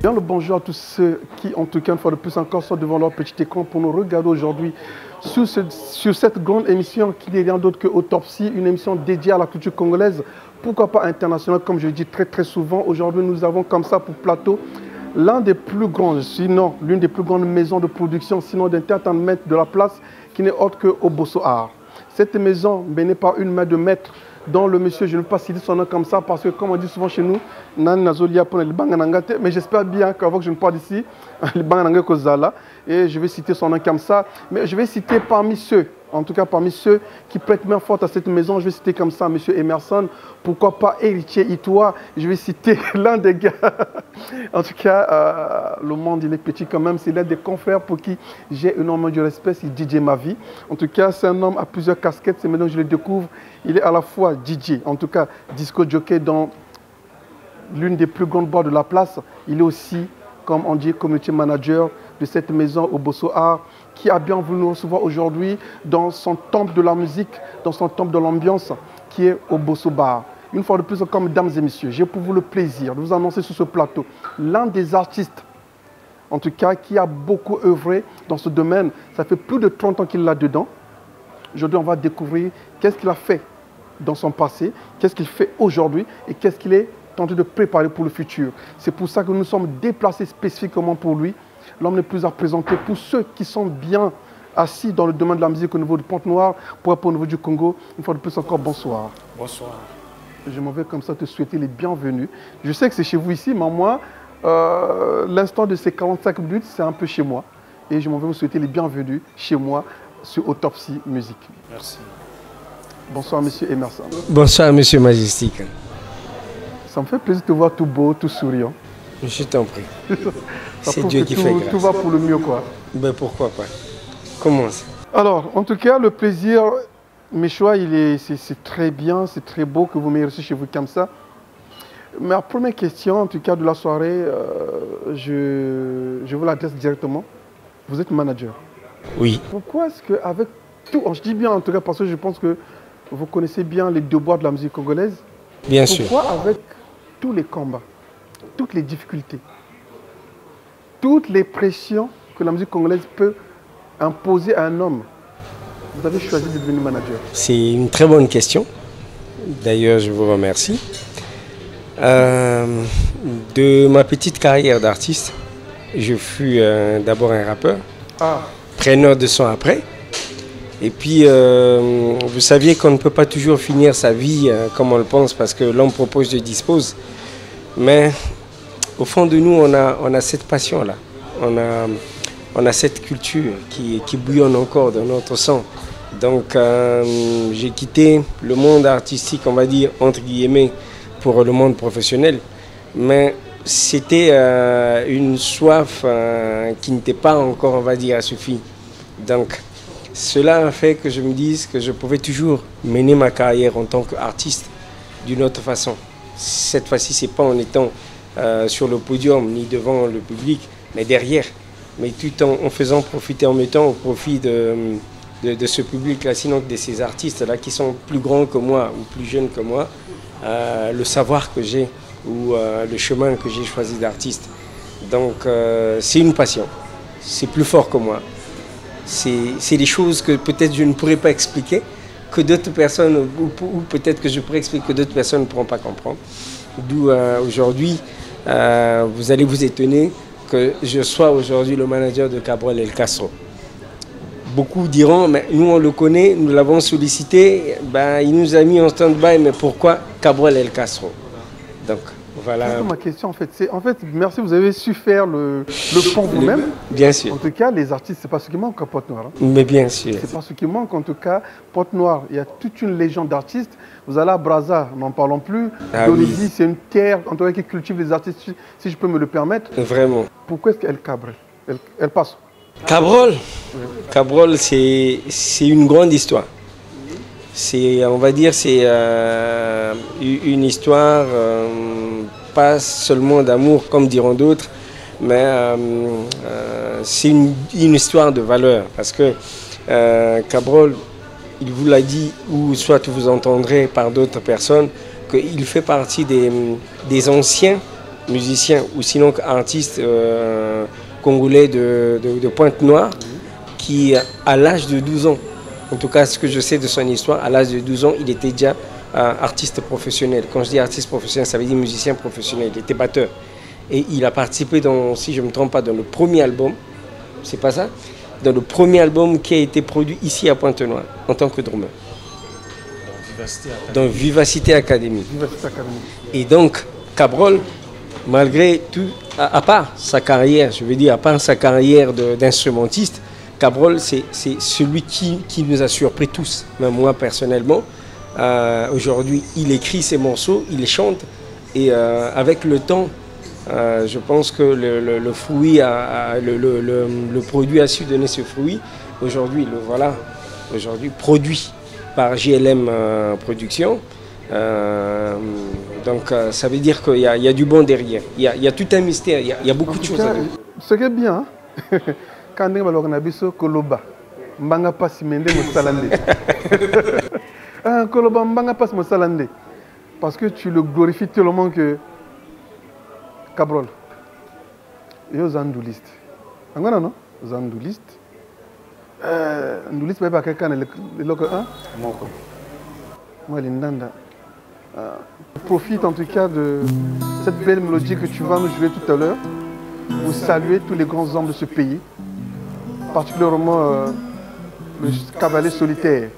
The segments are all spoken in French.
Bien le bonjour à tous ceux qui, en tout cas, une fois de plus encore, sont devant leur petit écran pour nous regarder aujourd'hui sur cette grande émission qui n'est rien d'autre que Autopsie, une émission dédiée à la culture congolaise, pourquoi pas internationale, comme je le dis très souvent. Aujourd'hui, nous avons comme ça pour plateau l'un des plus grands, sinon l'une des plus grandes maisons de production, sinon d'entertainment de la place, qui n'est autre que Obosso Art. Cette maison menée par une main de maître, dont le monsieur, je ne vais pas citer son nom comme ça, parce que comme on dit souvent chez nous, mais j'espère bien qu'avant que je ne parle d'ici, et je vais citer son nom comme ça, mais je vais citer parmi ceux, en tout cas parmi ceux qui prêtent main forte à cette maison, je vais citer comme ça monsieur Emerson, pourquoi pas Héritier Itoa, je vais citer l'un des gars, en tout cas, le monde il est petit quand même, c'est l'un des confrères pour qui j'ai énormément de respect, c'est DJ Mavi. En tout cas, c'est un homme à plusieurs casquettes, c'est maintenant que je le découvre, il est à la fois DJ, en tout cas disco jockey dans l'une des plus grandes boîtes de la place, il est aussi, comme on dit, community manager de cette maison Obosso Art, qui a bien voulu nous recevoir aujourd'hui dans son temple de la musique, dans son temple de l'ambiance, qui est Obosso Bar. Une fois de plus, encore, mesdames et messieurs, j'ai pour vous le plaisir de vous annoncer sur ce plateau l'un des artistes, en tout cas, qui a beaucoup œuvré dans ce domaine. Ça fait plus de 30 ans qu'il est là-dedans. Aujourd'hui, on va découvrir qu'est-ce qu'il a fait dans son passé, qu'est-ce qu'il fait aujourd'hui et qu'est-ce qu'il est tenté de préparer pour le futur. C'est pour ça que nous sommes déplacés spécifiquement pour lui. L'homme le plus à présenter pour ceux qui sont bien assis dans le domaine de la musique au niveau de Pointe-Noire, pour au niveau du Congo. Une fois de plus encore, bonsoir. Bonsoir. Je m'en vais comme ça te souhaiter les bienvenus. Je sais que c'est chez vous ici, mais moi, l'instant de ces 45 minutes, c'est un peu chez moi. Et je m'en vais vous souhaiter les bienvenus chez moi sur Autopsie Musique. Merci. Bonsoir, monsieur Emerson. Bonsoir, monsieur Majestic. Ça me fait plaisir de te voir tout beau, tout souriant. Je t'en prie. C'est Dieu qui fait grâce. Tout va pour le mieux, quoi. Ben pourquoi pas. Commence. Alors, en tout cas, le plaisir, mes choix, c'est très bien, c'est très beau que vous m'ayez reçu chez vous comme ça. Mais la première question, en tout cas, de la soirée, je vous l'adresse directement. Vous êtes manager. Oui. Pourquoi est-ce qu'avec tout, je dis bien en tout cas parce que je pense que vous connaissez bien les devoirs de la musique congolaise. Bien sûr. Pourquoi avec tous les combats, toutes les difficultés, toutes les pressions que la musique congolaise peut imposer à un homme, vous avez choisi de devenir manager? C'est une très bonne question. D'ailleurs, je vous remercie. De ma petite carrière d'artiste, je fus d'abord un rappeur, preneur de son après. Et puis, vous saviez qu'on ne peut pas toujours finir sa vie comme on le pense parce que l'homme propose, Dieu dispose. Mais au fond de nous, on a cette passion-là. On a cette culture qui bouillonne encore dans notre sang. Donc, j'ai quitté le monde artistique, on va dire, entre guillemets, pour le monde professionnel. Mais c'était une soif qui n'était pas encore, on va dire, assouvie. Donc, cela a fait que je me dise que je pouvais toujours mener ma carrière en tant qu'artiste d'une autre façon. Cette fois-ci, ce n'est pas en étant sur le podium ni devant le public, mais derrière. Mais tout en faisant profiter, en mettant au profit de ce public-là, sinon de ces artistes-là qui sont plus grands que moi ou plus jeunes que moi, le savoir que j'ai ou le chemin que j'ai choisi d'artiste. Donc c'est une passion, c'est plus fort que moi. C'est des choses que peut-être je ne pourrais pas expliquer, que d'autres personnes, ou peut-être que je pourrais expliquer que d'autres personnes ne pourront pas comprendre. D'où aujourd'hui, vous allez vous étonner que je sois aujourd'hui le manager de Cabral El Castro. Beaucoup diront, mais nous on le connaît, nous l'avons sollicité, ben, il nous a mis en stand-by, mais pourquoi Cabral El Castro? Donc voilà. Ma question en fait, merci, vous avez su faire le pont vous-même. Bien sûr. En tout cas, les artistes, c'est pas ce qui manque à Pointe-Noire. Hein. Mais bien sûr. C'est pas ce qui manque en tout cas. Pointe-Noire, il y a toute une légende d'artistes. Vous allez à Brazza, n'en parlons plus. Dolisie, oui. C'est une terre en tout cas qui cultive les artistes, si je peux me le permettre. Vraiment. Pourquoi est-ce qu'elle Cabrel elle passe? Cabrol, Cabrol, c'est une grande histoire. On va dire, c'est une histoire, pas seulement d'amour, comme diront d'autres, mais c'est une histoire de valeur. Parce que Cabrol, il vous l'a dit, ou soit vous entendrez par d'autres personnes, qu'il fait partie des anciens musicien ou sinon artiste congolais de Pointe-Noire qui, à l'âge de 12 ans, en tout cas ce que je sais de son histoire, à l'âge de 12 ans, il était déjà artiste professionnel. Quand je dis artiste professionnel, ça veut dire musicien professionnel, il était batteur. Et il a participé, si je ne me trompe pas, dans le premier album, c'est pas ça, dans le premier album qui a été produit ici à Pointe-Noire, en tant que drummer. Dans Vivacité Academy. Et donc, Cabrol, malgré tout, à part sa carrière, je veux dire, à part sa carrière d'instrumentiste, Cabrol, c'est celui qui nous a surpris tous, même moi personnellement. Aujourd'hui, il écrit ses morceaux, il les chante, et avec le temps, je pense que le fruit, le produit a su donner ce fruit. Aujourd'hui, le voilà, aujourd'hui produit par JLM Production. Donc ça veut dire qu'il y a du bon derrière. Il y a tout un mystère, il y a beaucoup de choses à dire. Ce qui est bien, quand on a vu Koloba, Mbanga Passi Mende Mosalande. Koloba Mbanga Passi Mosalande. Parce que tu le glorifies tellement que Cabrol. Yo Zandouliste. Angona non? Zandouliste. Zandouliste pas quelqu'un le local 1. Moi l'indanda. Profite en tout cas de cette belle mélodie que tu vas nous jouer tout à l'heure pour saluer tous les grands hommes de ce pays, particulièrement le cavalier solitaire.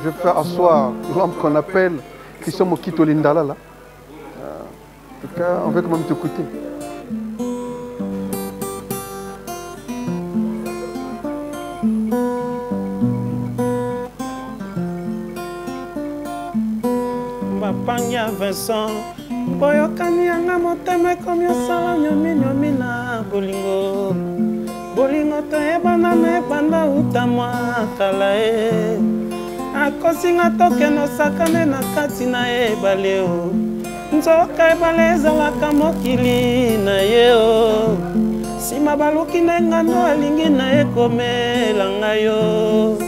Je vais faire asseoir l'homme qu'on appelle Christian Mokito Lindala là. En tout cas, on va quand même t'écouter. Panya Vincent boyokani yanga motema komi osala nyomi na bolingo bolingo toyebana na ebanda uta mwa kala e akosinga tokende osakane na kati na ebale o nzoka ebale ezalaka mokili na ye o nsima baluki nde ngano alingi na ye komela ngai yo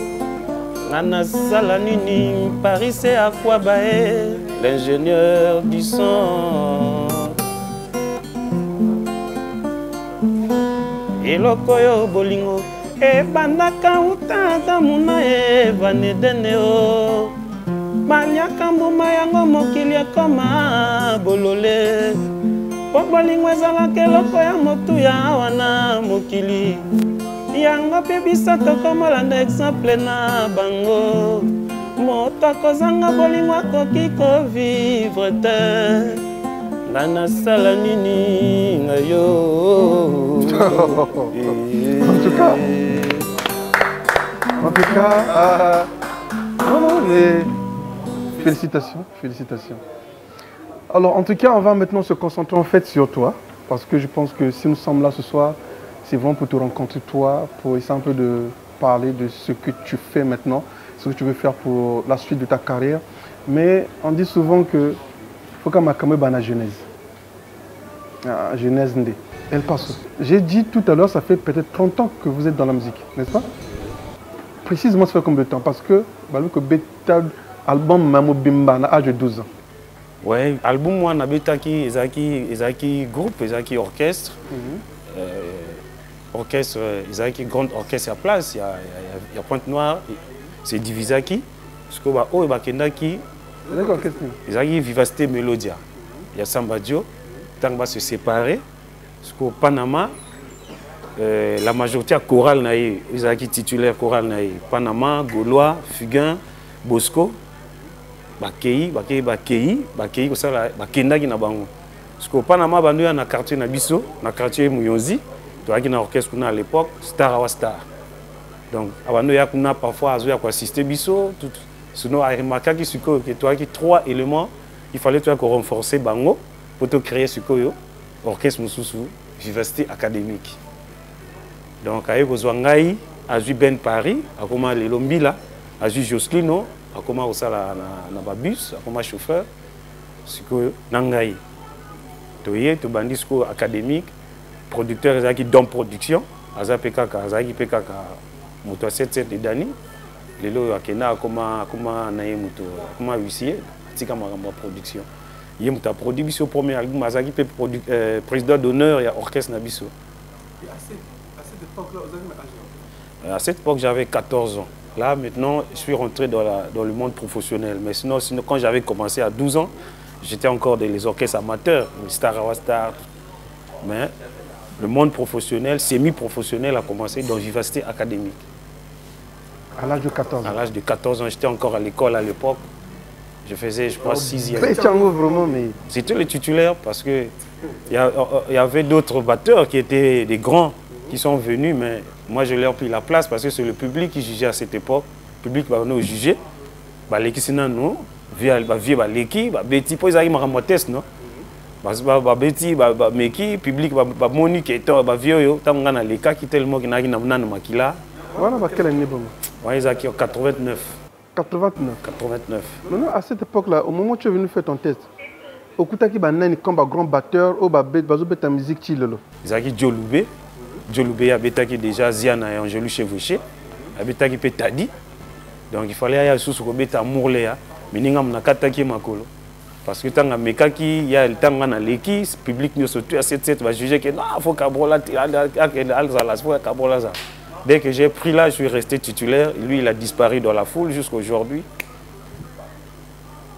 Nana Salanini, Paris c'est à quoi bae, l'ingénieur du son. Et lokoyo bolingo, e bandaka utata muna e vanedene o. Banyaka mbuma yango mokili koma bolole. Po bolingo ezalaka eloko ya motu ya wana mokili. Yango pe bisato komolanda exemple na bango moto akozanga bolingo akoki kovivre te nana sala nini ngayo. En tout cas, félicitations. Alors en tout cas, on va maintenant se concentrer en fait sur toi, parce que je pense que si nous sommes là ce soir, c'est vraiment pour te rencontrer toi, pour essayer un peu de parler de ce que tu fais maintenant, ce que tu veux faire pour la suite de ta carrière. Mais on dit souvent que faut qu'on ait la genèse. La genèse, elle passe. J'ai dit tout à l'heure, ça fait peut-être 30 ans que vous êtes dans la musique, n'est-ce pas? Précisément, ça fait combien de temps? Parce que l'album Mamo Bimba à l'âge de 12 ans. Oui, l'album moi nabetaki ezaki groupe, ezaki orchestre. Orchestre, ezaki grand orchestre à place, il y a Pointe-Noire, c'est Divisaki. Parce que bah oh bakendaki. Ezaki Vivacité Melodia. Il y a Samba Dio, tant que va se séparer. Parce qu'au Panama, la majorité chorale naïe, ezaki titulaire chorale naïe. Panama, Gaulois, Fugain, Bosco. Bakei kosala bakendaki na bango parce que Panama bandu na quartier na biso na quartier Muyonzi to aki na orchestre kuna à l'époque Star Awa Star donc abandu ya kuna parfois azoya ko assister biso tout sinon a remarqué que to aki trois éléments il fallait toi ko renforcer bango pour te créer ce koyo orchestre mususu Vivacité académique donc aye ko ngai a ju Ben Paris akoma le Lombila a ju Josclino akoma osala na babus akoma chauffeur siko nangai toye to bandi siko académique producteur ezaki Dom Production azaki pekaka moto 77 de dani lelo akena akoma na ye moto akoma huissier tika makambo production Il a produit son premier album, Mazaki président d'honneur, il y a orchestre Nabiso. Et à cette époque-là, vous avez quel âge? À cette époque, j'avais 14 ans. Là, maintenant, je suis rentré dans le monde professionnel. Mais sinon quand j'avais commencé à 12 ans, j'étais encore dans les orchestres amateurs, Star Awa Star. Mais le monde professionnel, semi-professionnel, a commencé dans Vivacité académique. À l'âge de 14 ans? À l'âge de 14 ans, j'étais encore à l'école à l'époque. Je faisais, je crois, 6e. Vraiment, mais... C'était les titulaires parce qu'il y avait d'autres batteurs qui étaient des grands qui sont venus, mais moi je leur ai pris la place parce que c'est le public qui jugeait à cette époque. Le public va nous juger. L'équipe, sinon, nous, via l'équipe, Betty, pour ils arrivent à me tester, non? Betty, Meki, public, Monique, et vieux, tant qu'on a les cas qui tellement qui n'arrivent à Makila. Voilà, quelle année? Ils ont 89. 89. 89. Maintenant, à cette époque-là, au moment où tu es venu faire ton test, au Koutaki, comme un grand batteur, au ta musique, tu l'as. Ils ont dit Djoloubé. Djoloubé a déjà Ziana et Angelou Chevauché. Il a dit Tadi. Donc il fallait aller sous ce Mourléa. Mais il y a un Makolo. Parce que tant qu'il y a le temps dans l'équipe, le public nous surtout à 7 va juger que non, il faut Cabrola, Dès que j'ai pris là, je suis resté titulaire. Lui, il a disparu dans la foule jusqu'à aujourd'hui.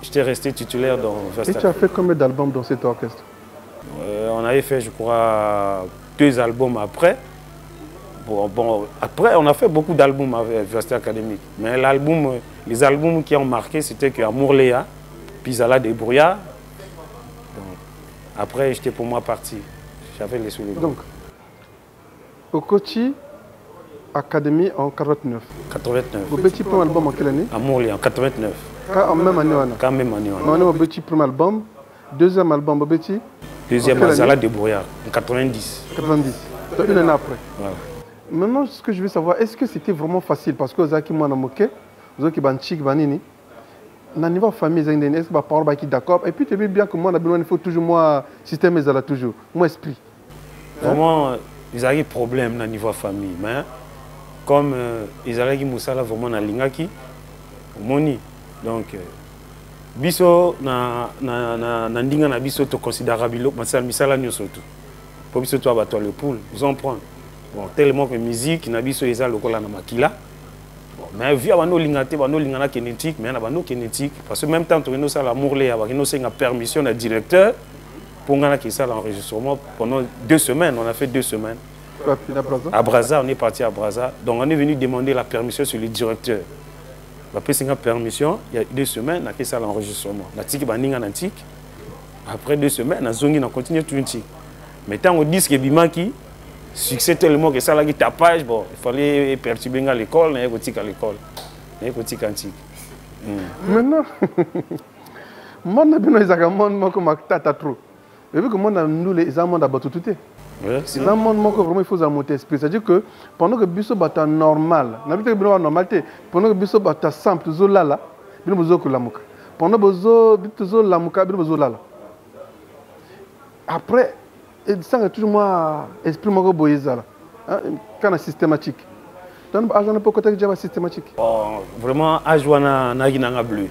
J'étais resté titulaire dans Vesta. Et tu as fait combien d'albums dans cet orchestre? On avait fait, je crois, 2 albums après. Après, on a fait beaucoup d'albums avec Vesta Académique. Mais les albums qui ont marqué, c'était qu'Amour Léa, puis Zala des Brouillards. Après, j'étais pour moi parti. J'avais les souliers. Donc, au Kochi, Académie en 89. 89. Vous petit premier album en quelle année? Amour Léa, en 89. En même année, on a. Quand même année, on a. On a petit premier album. Deuxième album, Bobeti. Deuxième, Zala des Brouillards, en 90. 90. Une année après. Voilà. Maintenant, ce que je veux savoir, est-ce que c'était vraiment facile? Parce que vous avez moi moqué, vous avez banchik banini. Dans le niveau famille, est-ce que ma parole est d'accord? Et puis tu sais bien que moi, il faut toujours moi système est toujours, moi esprit. Vraiment, ils ont des problèmes dans le niveau famille, mais comme ils ont des moussala vraiment dans l'ingaki, moni. Donc, biso na ndinga na biso to considérable, misala nyo surtout. Pour biso to abattoir le poule, vous en prenez. Bon, tellement que musique, nabiso eza lokola na makila. Bon, mais vu abano lingate, bano lingana kinétique, mais na bano kinétique parce que même temps to no ça l'amour là, bano c'est une permission du directeur pour ngana qui ça l'enregistrement pendant 2 semaines, on a fait 2 semaines. À Brazza, on est parti à Brazza. Donc on est venu demander la permission sur le directeur. Après c'est une permission, il y a 2 semaines, on a fait ça l'enregistrement. La tique baninga nantique. Après 2 semaines, on a zongi, on a continué tout une tique. Mais tant on dit que bimaki succès tellement que ça là qui tapage, bon, il fallait perturber à l'école, mais il y a à l'école. Il y a antique. Maintenant, moi, je suis trop. Mais vu que moi, nous, les amants d'abord tout est. C'est un monde que vraiment il faut monter esprit. C'est-à-dire que pendant que biso bata normal, n'habite que normalité, pendant que biso bata simple, zolala, bino bozo ko lamuka. Pendant bozo bito lamuka, bino bozo lala. Après, ça est toujours moi esprit moi boyeza là, quand systématique. Donc agent ne peut côté déjà systématique. Vraiment ajwana na ginanga bleu.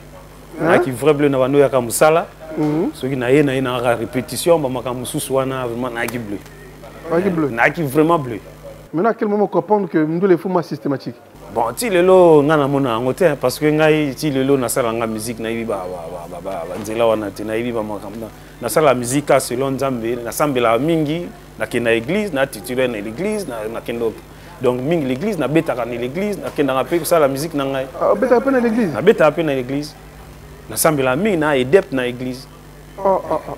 Na qui vrai bleu na bando ya kamusala. Ceux qui na na répétition ba makamususu wana vraiment na qui bleu. Bleu. Na qui vraiment bleu. Maintenant à quel moment comprendre que nous les faut moi systématique. Bon, ti lelo ngana mona ngote parce que ngai ti lelo na sala nga musique na yiba nzela wana te na yiba makamna. Na sala musique selon Nzambe, na sambela mingi na kena église, na titulaire na l'église, na kendo. Donc mingi l'église na betaka na l'église, na kenda ngape sala musique na ngai. Ah betaka pe na l'église. Na betaka pe na l'église. Na sambela mingi na edep na église.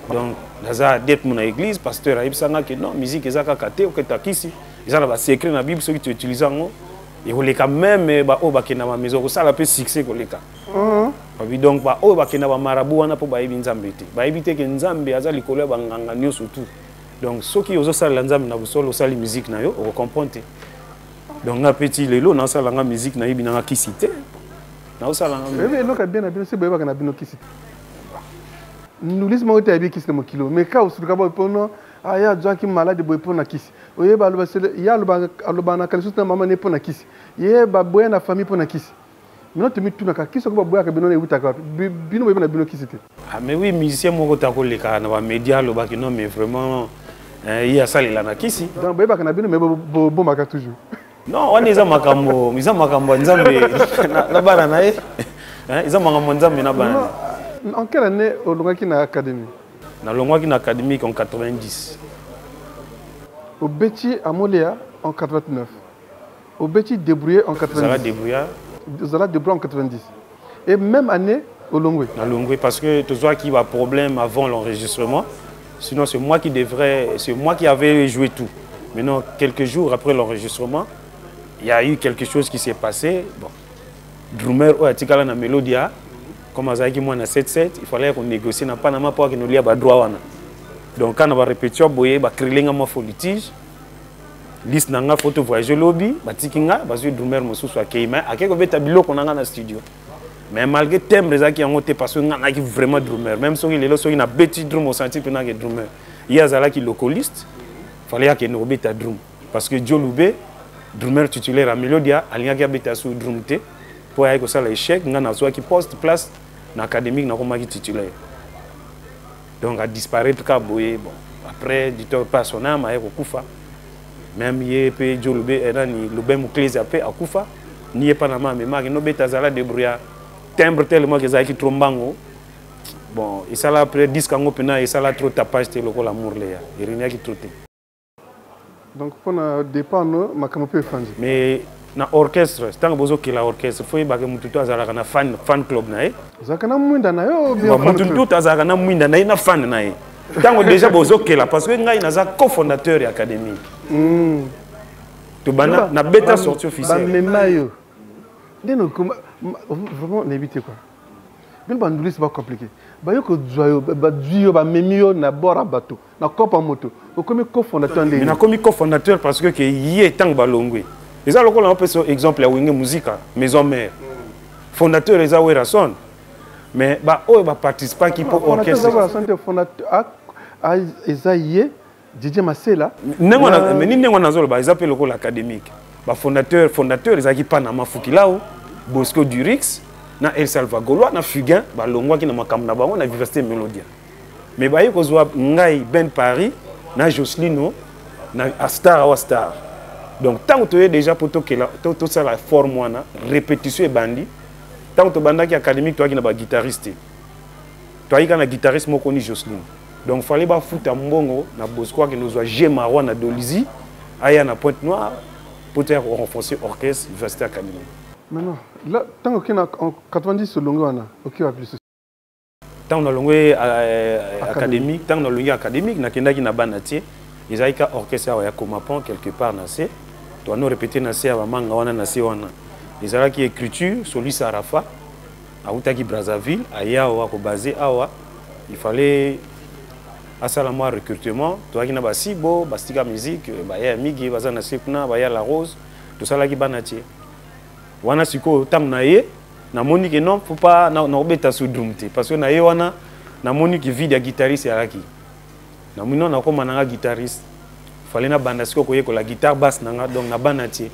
Donc naza adep na église, pasteur ayibsanga que non, musique ezaka kate o ketakisi. Ezana ba secret na Bible ceux qui tu utilises ngo. Et on les quand même ba o ba kena ma maison ça la peut succès ko leka. Donc ba o ba kena ba marabu wana po ba yebi Nzambe te. Ba yebi te ke Nzambe aza likolo ba nganga nyo surtout. Donc ceux qui ozo sala Nzambe na busolo sala musique na yo o comprendre. Donc na petit lelo na sala nga musique na yebi na kisite. Na sala nga. Mais loka bien na bien c'est ba kana bino kisite. Nous laisse moi te yebi kisite mo kilo. Mais ka osu ka ba pono aya gens qui malade boy pona kisi. Oye ba ya lo ba na kalisu na mama ne pona kisi. Ye ba boya na famille pona kisi. Maintenant, tu me dis qui sont boire que Benoît Eutaka. Bino est Benoît qui c'était. Ah, mais oui, musicien, moi, quand tu as les médias, le bac, non, mais vraiment, il y a ça, il y a qui donc, il y a Benoît, mais bon, Maka toujours. Non, on est à Makambo, ils ont Makambo, Nzambe, la banane, ils ont Makambo, Nzambe, la banane. En quelle année au Longaki na académie? Na Longaki na académie en 90. Au Betty à Moléa en 89. Au Betty débrouillé en 90. Zala débrouillé. Zala débrouillé en 90. Et même année au Longwe. Na Longwe parce que tu vois qu'il y a un problème avant l'enregistrement. Sinon c'est moi qui avais joué tout. Maintenant quelques jours après l'enregistrement, il y a eu quelque chose qui s'est passé. Bon, drummer oyatikala na Melodia. Comme Azaki moi na 7-7, il fallait qu'on négocie na Panama pour que nous lions droit wana. Donc quand on va répéter boyer ba krilinga ma litige. Liste nanga photo voyage lobby, ba tikinga ba zu drummer mosusu akeima, akeko beta biloko nanga na studio. Mais malgré thème les aki yango te parce que ngana ki vraiment drummer, même si il est là so ina beti drum au senti pena que drummer. Il y a zala ki localiste, fallait que no beta drum parce que Joe Loubé drummer titulaire à Melodia, alinga ki beta su drum te. Pour aller ça l'échec, on a soit qui poste place dans l'académique, on a qui titulaire. Donc a disparaître Kaboye. Bon, après du temps pas son âme, il Kufa. Même il peut Joe Loubé et ni Loubé Moukléz a fait à Kufa. Ni pas na mais marque no beta zala débrouillard. Timbre tellement que ça qui trombango. Bon, et ça là après 10 kango pena et ça là trop tapage te loko l'amour là. Et rien qui trotte. Donc pour le départ no makamo peut faire. Mais na orchestre, tant que vous la orchestre, faut que mututu azala na fan club nae. Zakana mwinda na yo bien. Mututu azala na mwinda nae na fan nae. Tant que déjà vous la parce que ngai naza co-fondateur de l'académie. Tu bana na bêta sortie officielle. Ba memayo. Deno vraiment n'évitez quoi. Bien banduli c'est pas compliqué. Ba yo ko joyo ba duyo ba memio na bora bateau, na copa moto. O comme co-fondateur ndé. Na comme co-fondateur parce que yé tant balongwe. Les gens locaux ont pris exemple à Wingé Musique, Maison Mère. Fondateur les Awerason. Mais bah oh bah participant qui pour orchestre. Fondateur à Esaïe DJ Masela. Mais ni n'engo nazolo bah ils appellent locaux académique. Bah fondateur les aki Panama Fukilao, Bosco Durix, na El Salvador, na Fugain, bah longwa qui na makam na bango na Vivacité Melodia. Mais bah yoko zwa ngai Ben Paris, na Jocelino, na Astar ou Star. Donc, tant que tu es déjà pour tout ça, la forme, répétition et bandit, tant que tu es académique, tu as un guitariste. Tu as un guitariste qui est Jocelyne. Donc, il fallait foutre un bongo, na Bosco, qui nous a Gémarois, na Dolizy, à na Pointe Noire, pour renforcer l'orchestre, l'université académique. Maintenant, là, tant que tu es en 90 au Longo, ok, va plus. Tant que tu es académique, tant que tu es académique, tu es en banatier, ils ont un orchestre à Komapon, quelque part, tu as répété na à manga wana na wana les ala qui écriture Solis Arafa à Outaki Brazzaville aya wa ko basé awa il fallait à ça la moi recrutement toi qui na ba sibo bastika musique ba ya migi bazana sekuna ba ya la rose tout ça là qui banati wana siko tam na ye na monique non faut pas na obeta sous drumte parce que na ye wana na monique vide ya guitariste ya ki na mino na ko mananga guitariste fallait na banda siko ko la guitare basse nanga donc na banati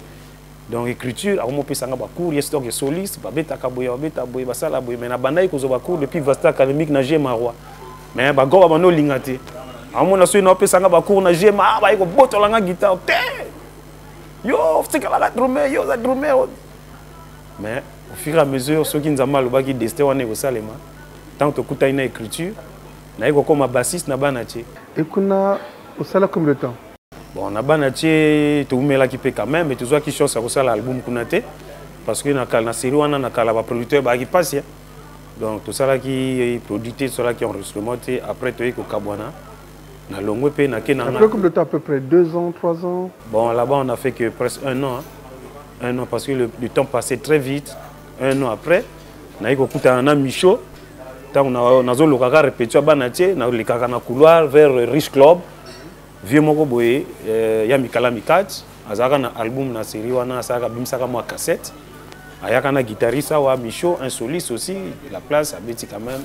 donc écriture a mo pesanga ba cours histoire de soliste ba beta kaboya ba beta boy ba sala boy mais na banda iko zo ba cours depuis Vasta académique na Gémarois mais ba go ba no lingate a mo na so na pesanga ba cours na Géma ba iko botolanga guitare te yo ftika la drummer yo za drummer mais au fur et à mesure ceux qui nzamba lo ba ki destin wana ko salema tant que kuta ina écriture na iko comme bassiste na banati et kuna au sala combien de temps. Bon, on a banati tout mais là qui peut quand même mais tu vois qui chose ça l'album kunate parce que na série on a la producteur ba qui passe donc tout ça là qui produit tout ça là qui enregistrement après tu es au Kabwana na longue pe na kenana. Après combien de temps à peu près 2 ans, 3 ans. Bon là-bas on a fait que presque 1 an. 1 an parce que le temps passait très vite. 1 an après na iko kuta na Michaud tant on a zo lokaka répétition banati na le kaka na couloir vers Rich Club. Vieux moko boye ya Mikala Mikat azaka na album na série wana azaka bimsaka moi cassette ayaka na guitariste wa Michaud un soliste aussi la place a beti quand même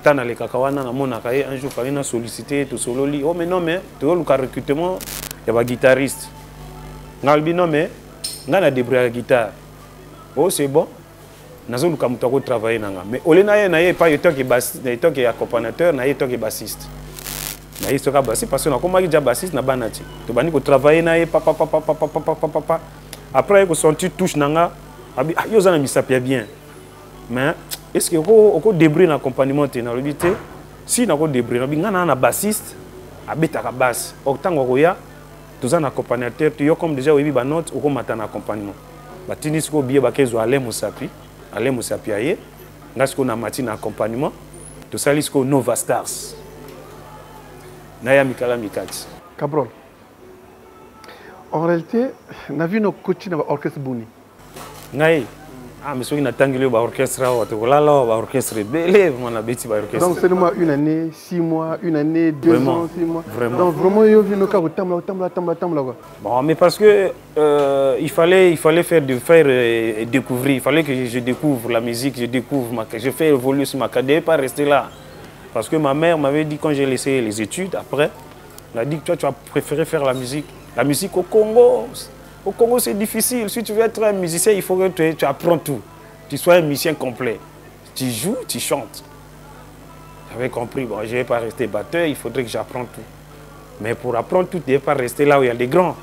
tana le kakawana na mona kaye un jour fallait na solliciter to sololi oh mais non mais to le recrutement ya ba guitariste ngalbi non mais ngana débrouiller la guitare oh c'est bon nazoluka mutu akotravaille nanga. Mais ole na ye pas etant accompagnateur, na ye etant bassiste. Na ye soka bassiste parce que nakomaki déjà bassiste na bana ti. To bani ko travailler na ye papa. Après ko senti touche nanga, abi yo za na misapi bien. Mais est-ce que oko débrouiller na accompagnement te na lobité? Si na ko débrouiller, na ngana na bassiste, abetaka basse. Otango koya, toza na accompagnateur, tu yo comme déjà oyebi ba note, oko mata na accompagnement. Batini siko biye bakezo ale musapi aye. Ngasko na mati na accompagnement. To sali siko Nova Stars. Naya Mikala Mikati. Cabrol. En réalité, on a vu nos coachs dans l'orchestre Bouni. Naï. Ah, mais si on a tangé l'orchestre, l'orchestre belé, on a bêti l'orchestre. Donc c'est moi une année, 6 mois, une année, 2 ans, 6 mois. Vraiment. Donc vraiment, il y a eu nos cas où tamla. Bon, mais parce que il fallait faire découvrir, il fallait que je découvre la musique, je fais évoluer sur ma carrière, pas rester là. Parce que ma mère m'avait dit quand j'ai laissé les études, après, elle a dit que toi tu as préféré faire la musique. La musique au Congo. Au Congo, c'est difficile. Si tu veux être un musicien, il faut que tu apprennes tout. Tu sois un musicien complet. Tu joues, tu chantes. J'avais compris, bon, je ne vais pas rester batteur, il faudrait que j'apprenne tout. Mais pour apprendre tout, tu ne vais pas rester là où il y a des grands.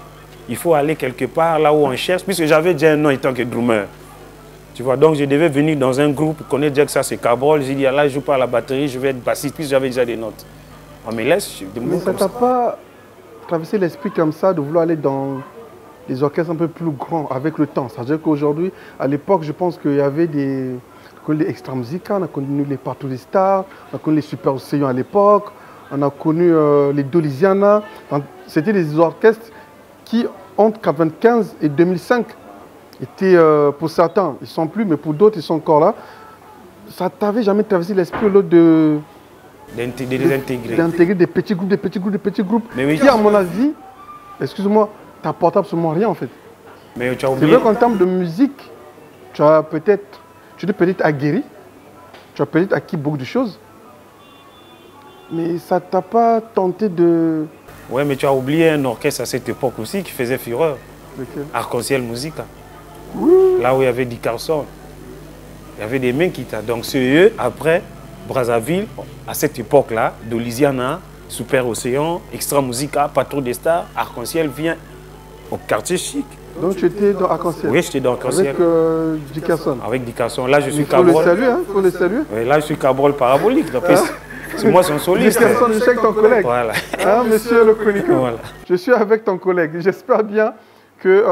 Il faut aller quelque part, là où on cherche, puisque j'avais déjà un nom en tant que drummer. Tu vois, donc je devais venir dans un groupe, connaître déjà que ça c'est Cabrol. J'ai dit, là, je joue pas à la batterie, je vais être bassiste, puisque j'avais déjà des notes. On me laisse, mais ça t'a pas traversé l'esprit comme ça de vouloir aller dans des orchestres un peu plus grands avec le temps? C'est-à-dire qu'aujourd'hui, à l'époque, je pense qu'il y avait des... On a connu les Extra Musica, on a connu les Partout des Stars, on a connu les Super Océans à l'époque, on a connu les Dolisiana. C'était des orchestres qui, entre 1995 et 2005, étaient, pour certains, ils ne sont plus, mais pour d'autres, ils sont encore là. Ça t'avait jamais traversé l'esprit d'intégrer des petits groupes, mais oui, qui, à mon avis, excuse-moi, t'apporte absolument rien en fait. Mais tu as oublié. C'est vrai qu'en termes de musique, tu t'es peut-être aguerri, tu as peut-être acquis beaucoup de choses, mais ça t'a pas tenté de... Ouais, mais tu as oublié un orchestre à cette époque aussi qui faisait fureur. Arc-en-ciel Musica. Oui. Là où il y avait Dick Carson. Il y avait des mecs qui étaient. Donc c'est eux, après, Brazzaville, à cette époque-là, Dolisiana, Super Océan, Extra Musica, Patron des Stars, Arc-en-ciel vient au quartier chic. Donc tu étais dans Arc-en-ciel? Oui, j'étais dans Arc-en-ciel. Avec Dick Carson? Avec Dick Carson. Là, je suis Cabrol. Il faut le saluer. Oui, là, je suis Cabrol parabolique. C'est moi son soliste. Dick Carson, je suis avec ton collègue. Voilà. Hein, monsieur le chroniqueur. Voilà. Je suis avec ton collègue. J'espère bien que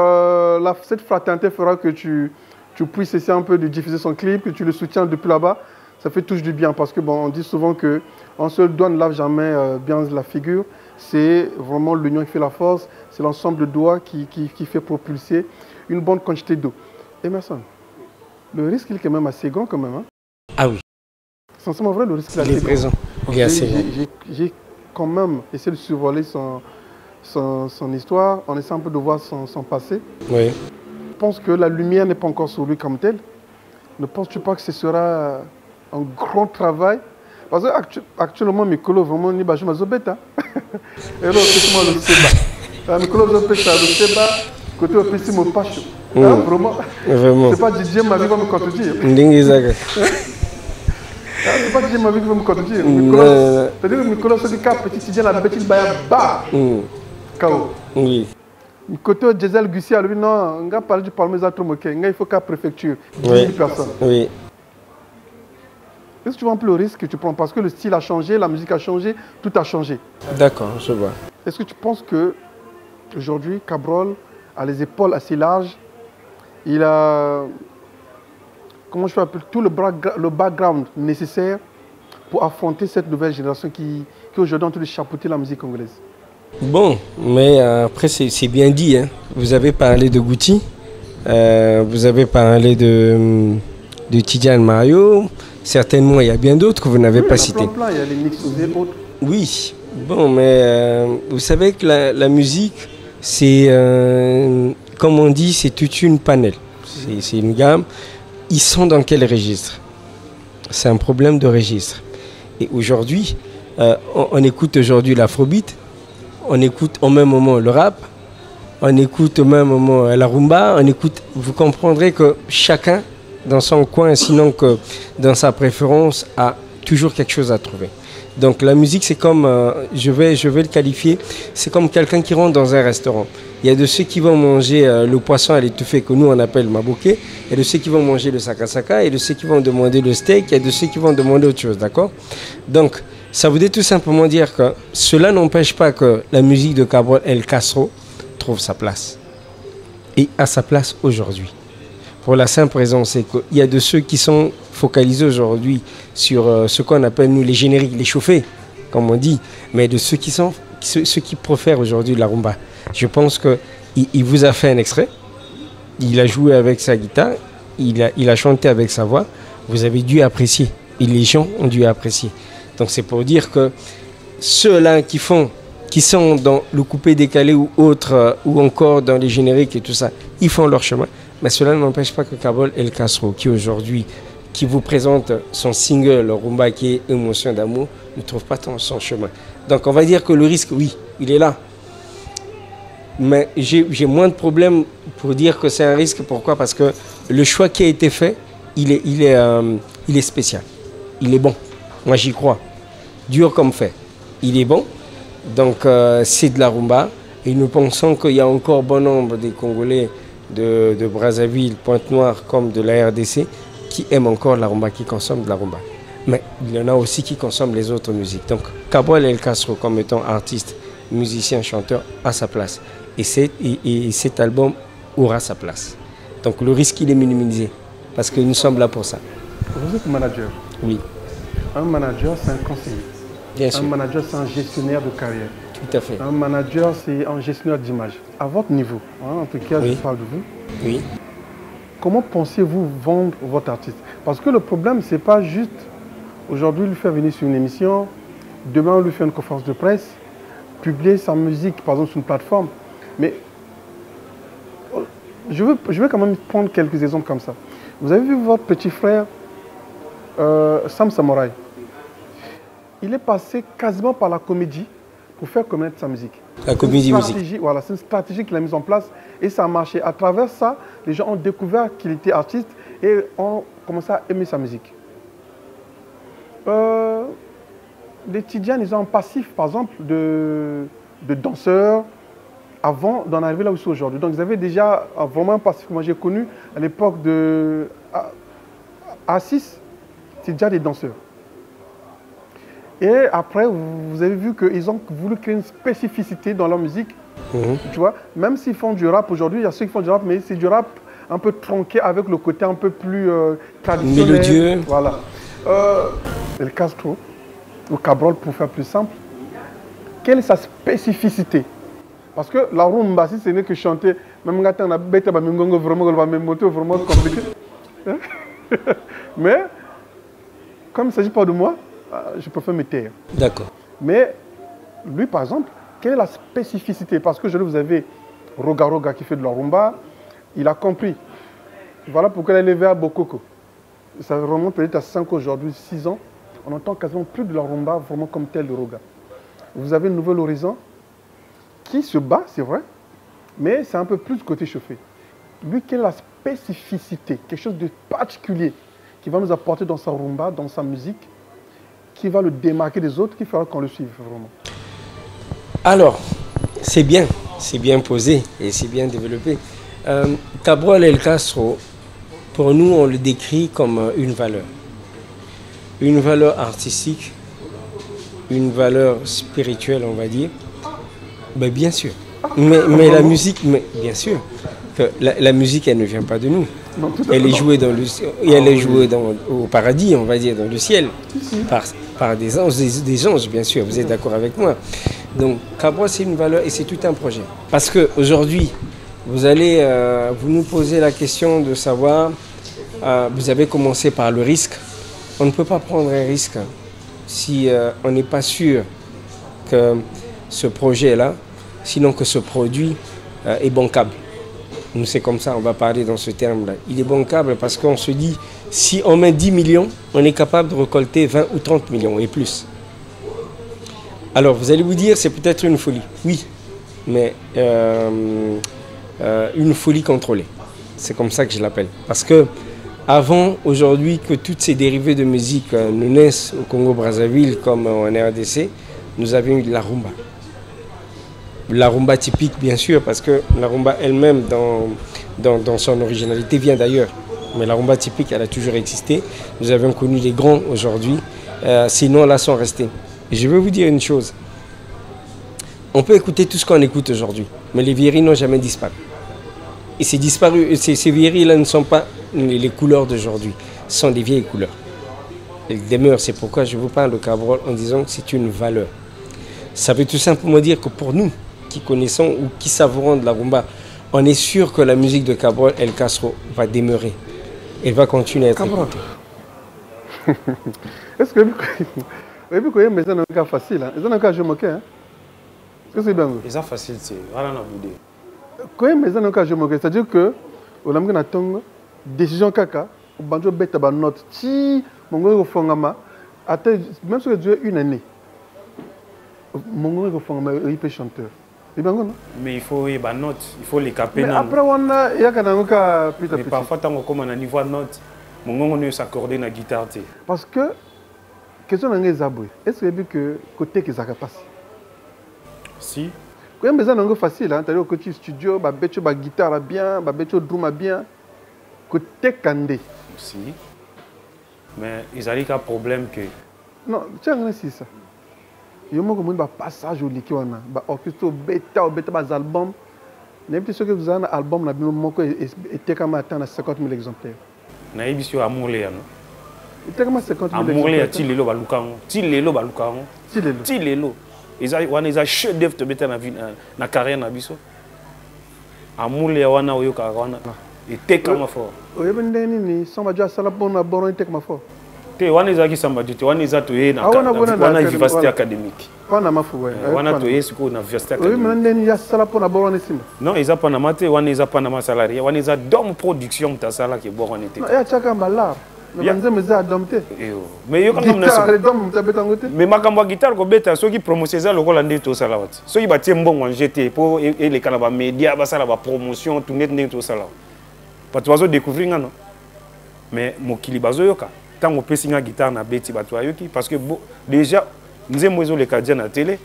cette fraternité fera que tu puisses essayer un peu de diffuser son clip, que tu le soutiens depuis là-bas. Ça fait toujours du bien parce que bon, on dit souvent qu'un seul doigt ne lave jamais bien la figure. C'est vraiment l'union qui fait la force. C'est l'ensemble de doigts qui fait propulser une bonne quantité d'eau. Emerson, le risque il est quand même assez grand quand même. Hein? Ah oui. Sincèrement vrai, le risque il est présent. J'ai quand même essayé de survoler son histoire, en essayant un peu de voir son passé. Oui. Je pense que la lumière n'est pas encore sur lui comme telle. Ne penses-tu pas que ce sera un grand travail? Parce qu'actuellement, Mikolo, vraiment, il n'y a pas de bêta. Et alors, c'est moi le Seba. Mikolo, je fais ça, le Seba, côté au PC, mon pacho. Vraiment. C'est pas Didier Marie qui va me contredire. C'est pas Didier Marie qui va me contredire. C'est-à-dire que Mikolo, c'est du cas, petit Didier, la bêtise, bah, K.O. Oui. Côté Gisèle Gussi, lui, non, on va parler du Parlement des Moké. Il faut qu'à préfecture. 10 000 personnes. Oui. Est-ce que tu vois un peu le risque que tu prends? Parce que le style a changé, la musique a changé, tout a changé. D'accord, je vois. Est-ce que tu penses que aujourd'hui, Cabrol a les épaules assez larges? Il a, comment je peux appeler, tout le background nécessaire pour affronter cette nouvelle génération qui aujourd'hui est en train de chapeauter la musique congolaise? Bon, mais après c'est bien dit. Hein. Vous avez parlé de Guti, vous avez parlé de Tidiane Mario. Certainement, il y a bien d'autres que vous n'avez pas cités. Il y a les Nixosé et autres. Oui, bon, mais vous savez que la musique, c'est, comme on dit, c'est toute une panel. C'est une gamme. Ils sont dans quel registre? C'est un problème de registre. Et aujourd'hui, on écoute aujourd'hui l'afrobeat, on écoute au même moment le rap, on écoute au même moment la rumba, on écoute. Vous comprendrez que chacun dans son coin, sinon que dans sa préférence, a toujours quelque chose à trouver. Donc la musique, c'est comme, je vais le qualifier, c'est comme quelqu'un qui rentre dans un restaurant. Il y a de ceux qui vont manger le poisson à l'étouffée que nous on appelle maboké, il y a de ceux qui vont manger le sakasaka, il y a de ceux qui vont demander le steak, il y a de ceux qui vont demander autre chose, d'accord? Donc ça voudrait tout simplement dire que cela n'empêche pas que la musique de Cabral El Castro trouve sa place. Et à sa place aujourd'hui. Pour la simple raison, c'est qu'il y a de ceux qui sont focalisés aujourd'hui sur ce qu'on appelle nous les génériques, les chauffés, comme on dit, mais de ceux qui préfèrent aujourd'hui la rumba. Je pense qu'il vous a fait un extrait, il a joué avec sa guitare, il a chanté avec sa voix, vous avez dû apprécier, et les gens ont dû apprécier. Donc c'est pour dire que ceux-là qui sont dans le coupé décalé ou autre, ou encore dans les génériques et tout ça, ils font leur chemin. Mais cela n'empêche pas que Cabral El Castro, qui aujourd'hui, qui vous présente son single Rumba qui est Émotion d'amour, ne trouve pas son chemin. Donc on va dire que le risque, oui, il est là. Mais j'ai moins de problèmes pour dire que c'est un risque. Pourquoi? Parce que le choix qui a été fait, il est spécial. Il est bon. Moi j'y crois. Dur comme fait. Il est bon. Donc c'est de la rumba. Et nous pensons qu'il y a encore bon nombre des Congolais de Brazzaville, Pointe-Noire, comme de la RDC, qui aiment encore la rumba, qui consomment de la rumba. Mais il y en a aussi qui consomment les autres musiques. Donc Cabral El Castro, comme étant artiste, musicien, chanteur, a sa place. Et cet album aura sa place. Donc le risque, il est minimisé. Parce que nous sommes là pour ça. Vous êtes manager. Oui. Un manager, c'est un conseiller. Bien sûr. Un manager, c'est un gestionnaire de carrière. Tout à fait. Un manager, c'est un gestionnaire d'image. À votre niveau, hein, en tout cas, oui. Je parle de vous. Oui. Comment pensez-vous vendre votre artiste? Parce que le problème, ce n'est pas juste aujourd'hui lui faire venir sur une émission, demain lui faire une conférence de presse, publier sa musique, par exemple, sur une plateforme. Mais je vais quand même prendre quelques exemples comme ça. Vous avez vu votre petit frère, Sam Samouraï. Il est passé quasiment par la comédie pour faire connaître sa musique. La comédie musique. Voilà, c'est une stratégie qu'il a mise en place et ça a marché. À travers ça, les gens ont découvert qu'il était artiste et ont commencé à aimer sa musique. Les Tidjanes, ils ont un passif, par exemple, de danseurs avant d'en arriver là où ils sont aujourd'hui. Donc, ils avaient déjà vraiment un passif que moi j'ai connu à l'époque de A6, c'est déjà des danseurs. Et après, vous avez vu qu'ils ont voulu créer une spécificité dans leur musique. Tu vois, même s'ils font du rap aujourd'hui, il y a ceux qui font du rap, mais c'est du rap un peu tronqué avec le côté un peu plus traditionnel. Mélodieux. Voilà. El Castro, ou Cabral pour faire plus simple, quelle est sa spécificité? Parce que la rumba, si ce n'est que chanter, même quand on a bête, vraiment compliqué. Mais, comme il ne s'agit pas de moi, je préfère me taire. D'accord. Mais lui, par exemple, quelle est la spécificité? Parce que vous avez Roga Roga qui fait de la rumba, il a compris. Voilà pourquoi il est levé à Bokoko. Ça remonte peut-être à 5 aujourd'hui, 6 ans. On entend quasiment plus de la rumba vraiment comme tel de Roga. Vous avez un nouvel horizon qui se bat, c'est vrai, mais c'est un peu plus côté chauffé. Lui, quelle est la spécificité? Quelque chose de particulier qui va nous apporter dans sa rumba, dans sa musique, qui va le démarquer des autres, qui fera qu'on le suive vraiment. Alors, c'est bien posé et c'est bien développé. Cabral El Castro, pour nous, on le décrit comme une valeur artistique, une valeur spirituelle, on va dire. Ben, bien sûr. Mais la musique, bien sûr, que la musique, elle ne vient pas de nous. Non, elle est jouée au paradis, on va dire, dans le ciel, par des anges, bien sûr. Vous êtes d'accord avec moi? Donc, Cabral, c'est une valeur et c'est tout un projet. Parce qu'aujourd'hui, vous nous posez la question de savoir, vous avez commencé par le risque. On ne peut pas prendre un risque si on n'est pas sûr que ce projet-là, sinon que ce produit est bancable. Nous, c'est comme ça, on va parler dans ce terme-là. Il est bancable parce qu'on se dit, si on met 10 millions, on est capable de récolter 20 ou 30 millions et plus. Alors, vous allez vous dire, c'est peut-être une folie. Oui, mais une folie contrôlée. C'est comme ça que je l'appelle. Parce que Avant, aujourd'hui, que toutes ces dérivés de musique nous naissent au Congo-Brazzaville comme en RDC, nous avions eu de la rumba. La rumba typique, bien sûr, parce que la rumba elle-même, dans son originalité, vient d'ailleurs. Mais la rumba typique, elle a toujours existé. Nous avions connu les grands aujourd'hui, sinon là sont restés. Et je veux vous dire une chose. On peut écouter tout ce qu'on écoute aujourd'hui, mais les vieilleries n'ont jamais disparu. Et ces vieilleries-là ne sont pas les couleurs d'aujourd'hui, ce sont des vieilles couleurs. Elles demeurent, c'est pourquoi je vous parle de Cabrol en disant que c'est une valeur. Ça veut tout simplement dire que pour nous, qui connaissons ou qui savourons de la rumba, on est sûr que la musique de Cabrol El Castro va demeurer. Elle va continuer à être écoutée. Est-ce que vous avez un cas facile? C'est un cas je moquais. Est-ce que c'est bien? C'est facile, c'est voilà na boudé. Quand même un cas je moquais, c'est-à-dire que on a une décision kaka, on banjo bête ba note ti mongo fongama, même si tu as une année. Mongo fongama il peut chanteur. Mais il faut y note, il faut les caper. Mais après on a il y a quand mais parfois tant comme on a niveau note, mongo ne s'accorder na guitare. Parce que question na ngezabwe, est-ce que côté que ça passe? Si. Quand même besoin facile, hein, c'est-à-dire côté studio, ba betcho ba guitare bien, ba betcho drum bien. Côté Kandé. Si. Mais ils ont un problème que. Non, tiens, c'est ça. Il y a un passage au liquide, un orchestre bêta, des albums. N'importe ce que vous avez un album, il comme atteint 50 000 exemplaires. Il y a Amour Léa. Il y a 50 000 exemplaires. Amour Léa, Tilelo Balukaron. Tilelo Balukaron. Tilelo. Ils ont un chef-d'œuvre de la carrière. Amour Léa, on a eu Karana. Et t'es comme fort. Oui, mais ni samba déjà ça la bonne bonne t'es comme fort. T'es on est à qui samba du on est à toi na vivacité académique. On a ma foi. On a toi ce qu'on a vivacité académique. Oui, mais il y a ça la bonne bonne ici. Non, ils a pas na maté, on est à pas na ma salarié, on est à dom production ta sala qui bon on était. Il y a chacun balar. Mais yo mais makambo guitare ko beta soki promosieza lokola ndeto sala wati. Soki batie mbongo en GT pour et les canaba média ba sala ba promotion tout net ndeto sala. Parce que tu découvrir non mais mokili bazo yoka tant on peut signer guitare na beti bato yoki parce que déjà nous aimons les cadres na télé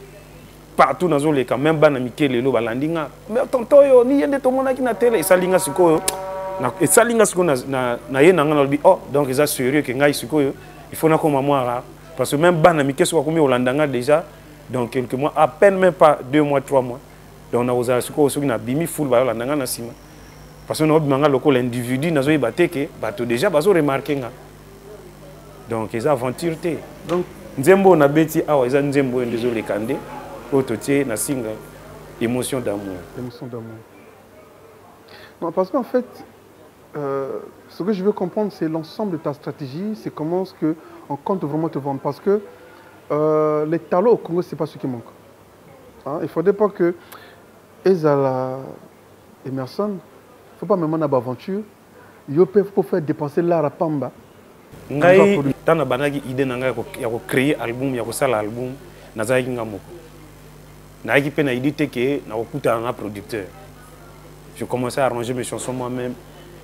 partout dans les cas même bana Mikel lelo balandinga mais tonton yo ni yende to mona ki na télé et salinga sikoyo et salinga siko na yena ngana bi oh donc ils a sérieux que ngai sikoyo il faut na comme moi parce que même bana Mikel so komi olandanga déjà donc quelques mois à peine même pas 2 mois 3 mois donc na oza sikoyo so na bimi full ba olandanga na sima. Parce que nous avons l'individu, nous avons déjà remarqué. Donc, ils ont aventure. Donc, nous avons désolé, Kandé, autoté, na singa, émotion d'amour. Émotion d'amour. Non, parce qu'en fait, ce que je veux comprendre, c'est l'ensemble de ta stratégie, c'est comment est-ce qu'on compte vraiment te vendre. Parce que les talents au Congo, ce n'est pas ce qui manque. Hein? Il ne faudrait pas que Ezala Emerson, il ne faut pas même avoir aventure. Il faut faire dépenser l'art à Pamba. Ngai tana banaki idée nanga ya ko créer album ya ko sala album nazaki ngamoko. Naiki pe na idée que na ko kuta un producteur. Je commençais à arranger mes chansons moi-même.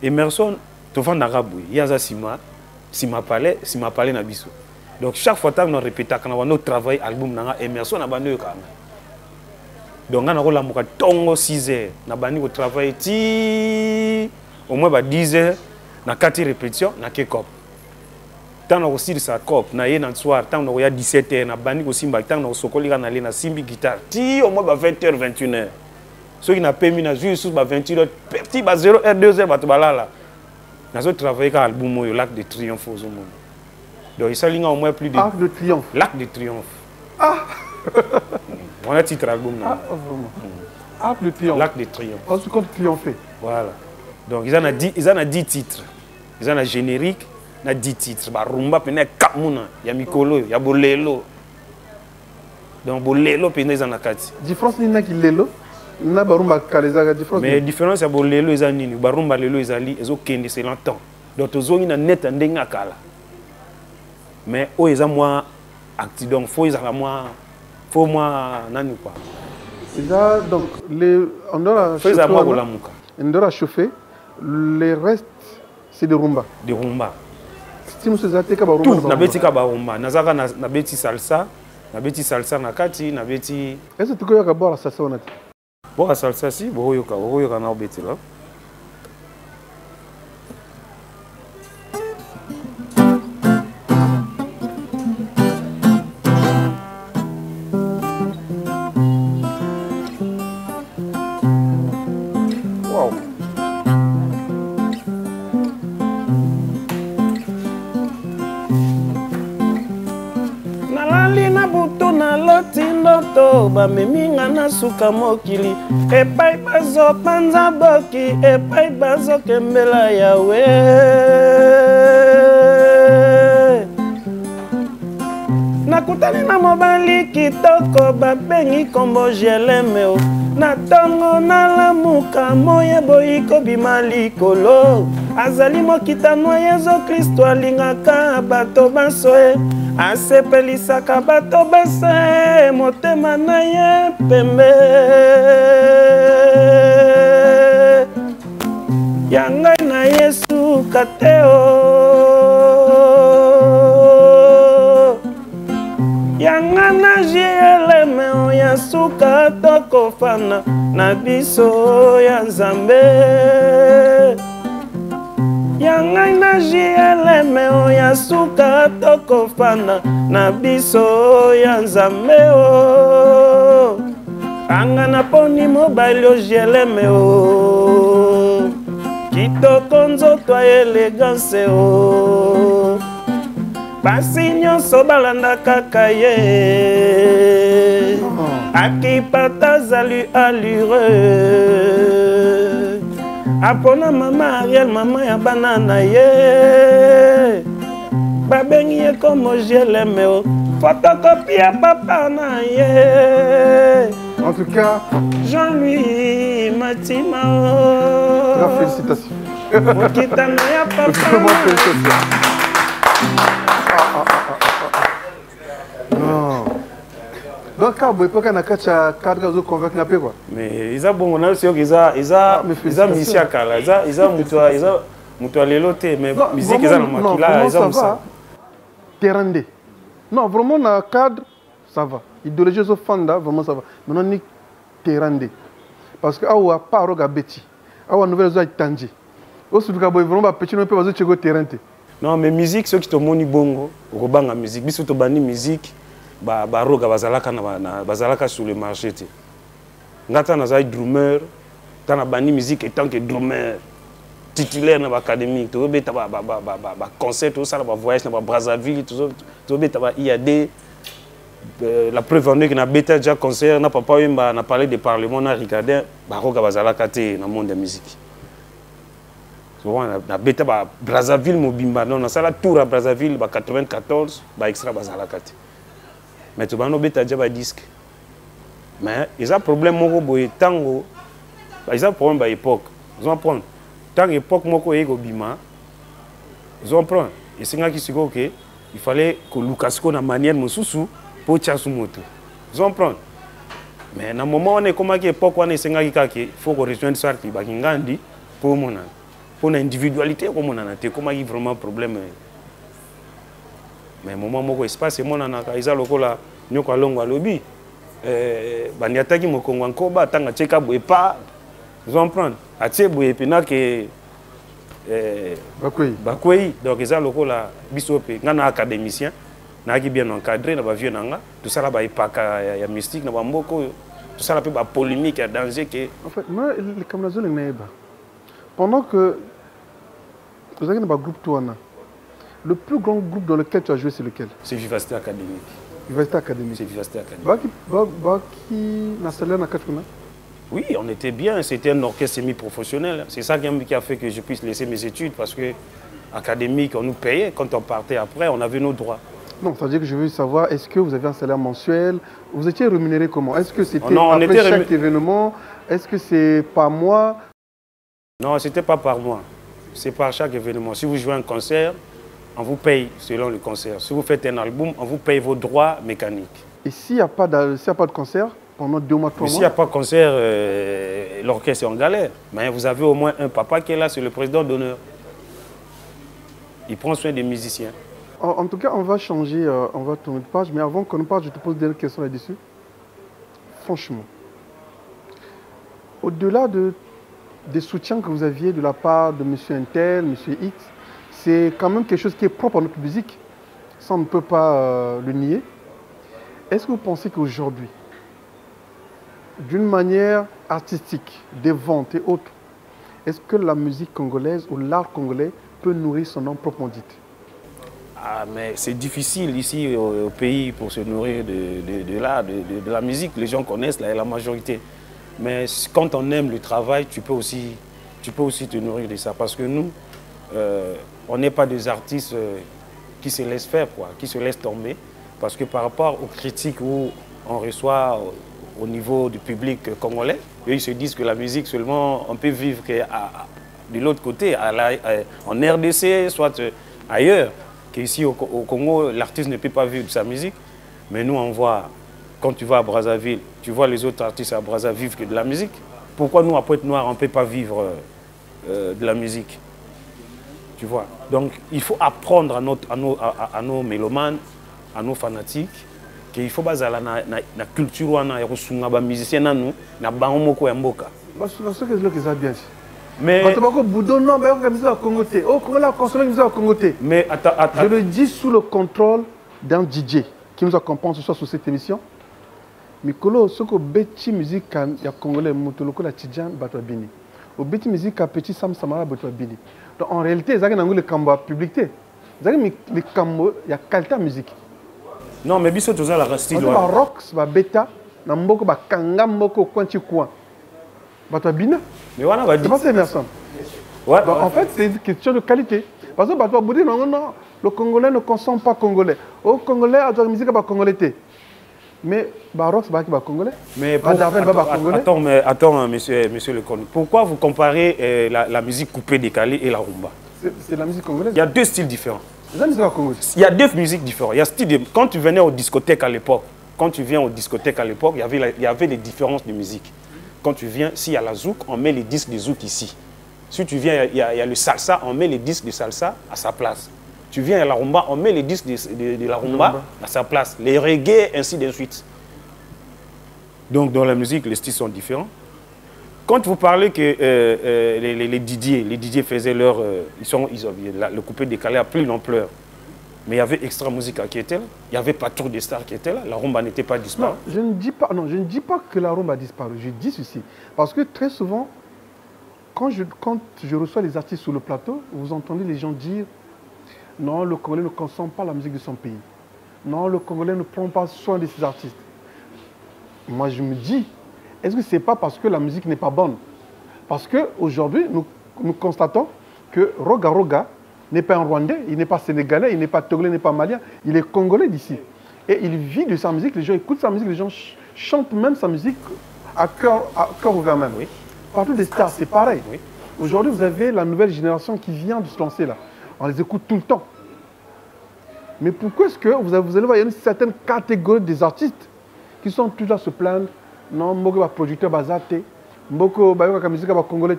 Emerson to vend arabu. Yaza sima palais na biso. Donc chaque fois que nous répétons quand on travail album nanga Emerson na bando yo kana. Donc on a la muka tongo 6 heures na bani ko travail ti au moins 10 heures na 4 répétitions na kekop. Tant on aussi de sa cop na yé na soir tant on a 17 heures na bani ko simba tant on sokoli na na simbi guitare ti au moins 20 heures 21 heures. Ceux qui n'a pas mis na juste 28 heures petit 0 heure 2 heures ba to balala. Na zo travailler ka album yo Lac de Triomphe au monde. Donc il s'aligne au moins plus de Arc de Triomphe. Lac de Triomphe. Ah. On a titre album là. Ah, vraiment. Arc de Triomphe. Lac de Triomphe. On se compte triompher. Voilà. Donc ils en a 10 titres. Ils en a générique, il y a 10 titres. Bah rumba pene kamuna, il y a mikolo, il y a bolelo. Donc bolelo pene ils en a 4. Différence ni na ki lelo, na barumba kaleza différence. Mais différence ya bolelo ils en nini, barumba lelo ils ali, ils ont kende c'est longtemps. Donc ozongi na net ndenga kala. Mais oh ils ont moi acti donc faut ils ont moi faut moi nani quoi. Donc on doit chauffer. On doit chauffer. Les restes C'est de rumba. De rumba. Si nous sommes tout, na beti ka ba rumba. Nazaka na beti salsa, na kati, na beti. Est-ce que tu peux boire la salsa on a dit? Boire la salsa si, boyoka na beti là. Bameminga na suka mokili epai bazo panza boki epai bazo kembela yawe nakutani na mobali kitoko babengi kombo jelemeo na tongo nalamuka moye boyiko bima likolo azali mokitano Yesu Kristo alingaka bato basoe asepelisaka bato base motema na ye pembe ya ngai na Yesu kateo ya ngai na jelemeo ya suka tokofana na biso ya Nzambe ya ngai na jelemeo ya suka tokofana na biso ya Nzambe o anga na poni mobali o jelemeo kitoko nzoto elegance o basi nyonso balanda kaka ye akipata zali allure apona mama Ariel mama ya banana ye babengi ye como jelemeo photocopie ya papa na ye en tout cas Jean-Louis Matima félicitations mokitana ya papa félicitations. Non. Donc, quand vous pouvez cadre vous convaincre quoi. Mais ils ont bon, on a aussi ils ont mission kala, ils ont mutua lelote, mais musique ils ont makila, ils ont ça. Terrandé. Non, vraiment dans le cadre, ça va. Idéologie au fanda, vraiment ça va. Maintenant ni terrandé. Parce que awa paro gabeti, awa nouvelle zone tangi. Au sud gabo vraiment petit non peut pas se terrandé. Non, mais musique, ceux qui te montrent bongo, robanga musique, biso to bani musique, roga bazalaka sur le marché. Ngata na zai drummer, tana bani musique et tant que drummer titulaire dans l'académie, to beta ba concert, tout ça, ba voyage dans Brazzaville, to beta ba IAD. La preuve en est que na beta déjà concert, na papa yemba na parlé des parlements, na regardé, ba roga bazalaka te dans le monde de la musique. Na beta ba Brazzaville mobimba non na sala tour à Brazzaville ba 94 ba extra bazalaka te mais to ba no beta ja ba disque mais ils ont problème moko boye tango ils ont problème ba époque ils ont prendre tant époque moko ego bima ils ont prendre et singa ki siko que il fallait que Lucas ko na manière mosusu pour tchasu moto ils ont prendre mais na moment on est comme que époque on est singa ki kake faut qu'on rejoindre sorti ba ngandi pour mona pour l'individualité, comme on a été, comment il y a vraiment problème. Mais au moment où espace, mon anaka, ils ont le col à Nyoko Longo à lobby. Baniataki Mokongo, Tanga Tcheka Bouepa, ils vont prendre. Atie Bouepina que Bakoui, donc ils ont le col à Bissopé, Nana académicien, Nagi bien encadré, n'a pas vu Nanga, tout ça là, il y a mystique, n'a pas beaucoup, tout ça là, il y a polémique, il y a danger. En fait, moi, les Camerounais, n'est pas. Pendant que vous avez un groupe Touana, le plus grand groupe dans lequel tu as joué, c'est lequel? C'est Vivacité Académique. Vivacité Académique. C'est Vivacité Académique. Oui, on était bien. C'était un orchestre semi-professionnel. C'est ça qui a fait que je puisse laisser mes études parce que académique, on nous payait. Quand on partait après, on avait nos droits. Non, ça veut dire que je veux savoir, est-ce que vous avez un salaire mensuel? Vous étiez rémunéré comment? Est-ce que c'était après chaque événement? Est-ce que c'est par mois? Non, ce n'était pas par mois. C'est par chaque événement. Si vous jouez un concert, on vous paye selon le concert. Si vous faites un album, on vous paye vos droits mécaniques. Et s'il n'y a pas de concert, pendant 2 mois, 3 mois? S'il n'y a pas de concert, l'orchestre est en galère. Mais vous avez au moins un papa qui est là, c'est le président d'honneur. Il prend soin des musiciens. En tout cas, on va changer, on va tourner de page. Mais avant qu'on parte, je te pose des questions là-dessus. Franchement, au-delà des soutiens que vous aviez de la part de M. Intel, M. X, c'est quand même quelque chose qui est propre à notre musique. Ça, on ne peut pas le nier. Est-ce que vous pensez qu'aujourd'hui, d'une manière artistique, des ventes et autres, est-ce que la musique congolaise ou l'art congolais peut nourrir son nom proprement dit? Ah, mais c'est difficile ici au pays pour se nourrir de l'art, de la musique. Les gens connaissent la majorité. Mais quand on aime le travail, tu peux aussi te nourrir de ça. Parce que nous, on n'est pas des artistes qui se laissent faire, quoi, qui se laissent tomber. Parce que par rapport aux critiques où on reçoit au niveau du public congolais, eux, ils se disent que la musique seulement, on peut vivre de l'autre côté, en RDC, soit ailleurs. Qu'ici au Congo, l'artiste ne peut pas vivre de sa musique. Mais nous, on voit, quand tu vas à Brazzaville, tu vois les autres artistes à Brazzaville vivre que de la musique. Pourquoi nous, à Pointe-Noire, on ne peut pas vivre de la musique? Tu vois. Donc, il faut apprendre à nos mélomanes, à nos fanatiques, qu'il faut baser la culture, les musiciens, na bangomoko ya mboka. C'est que bien. Mais mais je le dis sous le contrôle d'un DJ qui nous accompagne ce soir sur cette émission. Mikolo, ce que beti musique ya congolais mutoloko la Tidjan Batwabini. Au beti musique à petit Sam Samara Batwabini. Donc en réalité, ils ont le cambo publicité. Ils ont le cambo, il y a qualité de musique. Non, mais biso toza la rastille. Ba rock, ba beta, na mboko ba kanga mboko kwanchi kwa. Batwabina. Mais voilà, va dire. C'est pas ça, ouais, donc, en fait, c'est une question de qualité. Parce que Batwabudi, non, le Congolais ne consomme pas congolais. Au Congolais, à la musique, pas congolais. Mais Baroque, c'est pas congolais. Mais attends, monsieur le Conde. Pourquoi vous comparez la musique coupée décalée et la rumba? C'est la musique congolaise. Il y a deux styles différents. Il y a deux musiques différentes. Il y a style quand tu venais aux discothèques à l'époque, il y avait les différences de musique. Quand tu viens, s'il y a la zouk, on met les disques de zouk ici. Si tu viens, il y a le salsa, on met les disques de salsa à sa place. Tu viens à la rumba, on met les disques de la rumba à sa place. Les reggae, ainsi de suite. Donc dans la musique, les styles sont différents. Quand vous parlez que les DJ faisaient leur... le coupé décalé a pris l'ampleur. Mais il y avait Extra Musica qui était là. Il n'y avait pas trop de stars qui étaient là. La rumba n'était pas disparue. Non, je ne dis pas que la rumba a disparu. Je dis ceci. Parce que très souvent, quand je reçois les artistes sur le plateau, vous entendez les gens dire non, le Congolais ne consomme pas la musique de son pays. Non, le Congolais ne prend pas soin de ses artistes. Moi, je me dis, est-ce que ce n'est pas parce que la musique n'est pas bonne? Parce qu'aujourd'hui, nous constatons que Roga Roga n'est pas un Rwandais, il n'est pas sénégalais, il n'est pas togolais, il n'est pas malien, il est congolais d'ici. Et il vit de sa musique, les gens écoutent sa musique, les gens chantent même sa musique à cœur ouvert même. Oui. Partout des stars, c'est pareil. Oui. Aujourd'hui, vous avez la nouvelle génération qui vient de se lancer là. On les écoute tout le temps. Mais pourquoi est-ce que vous allez voir, il y a une certaine catégorie des artistes qui sont tous là à se plaindre? Non, Mboko va producteur bazate, Mboko va musique va congolais,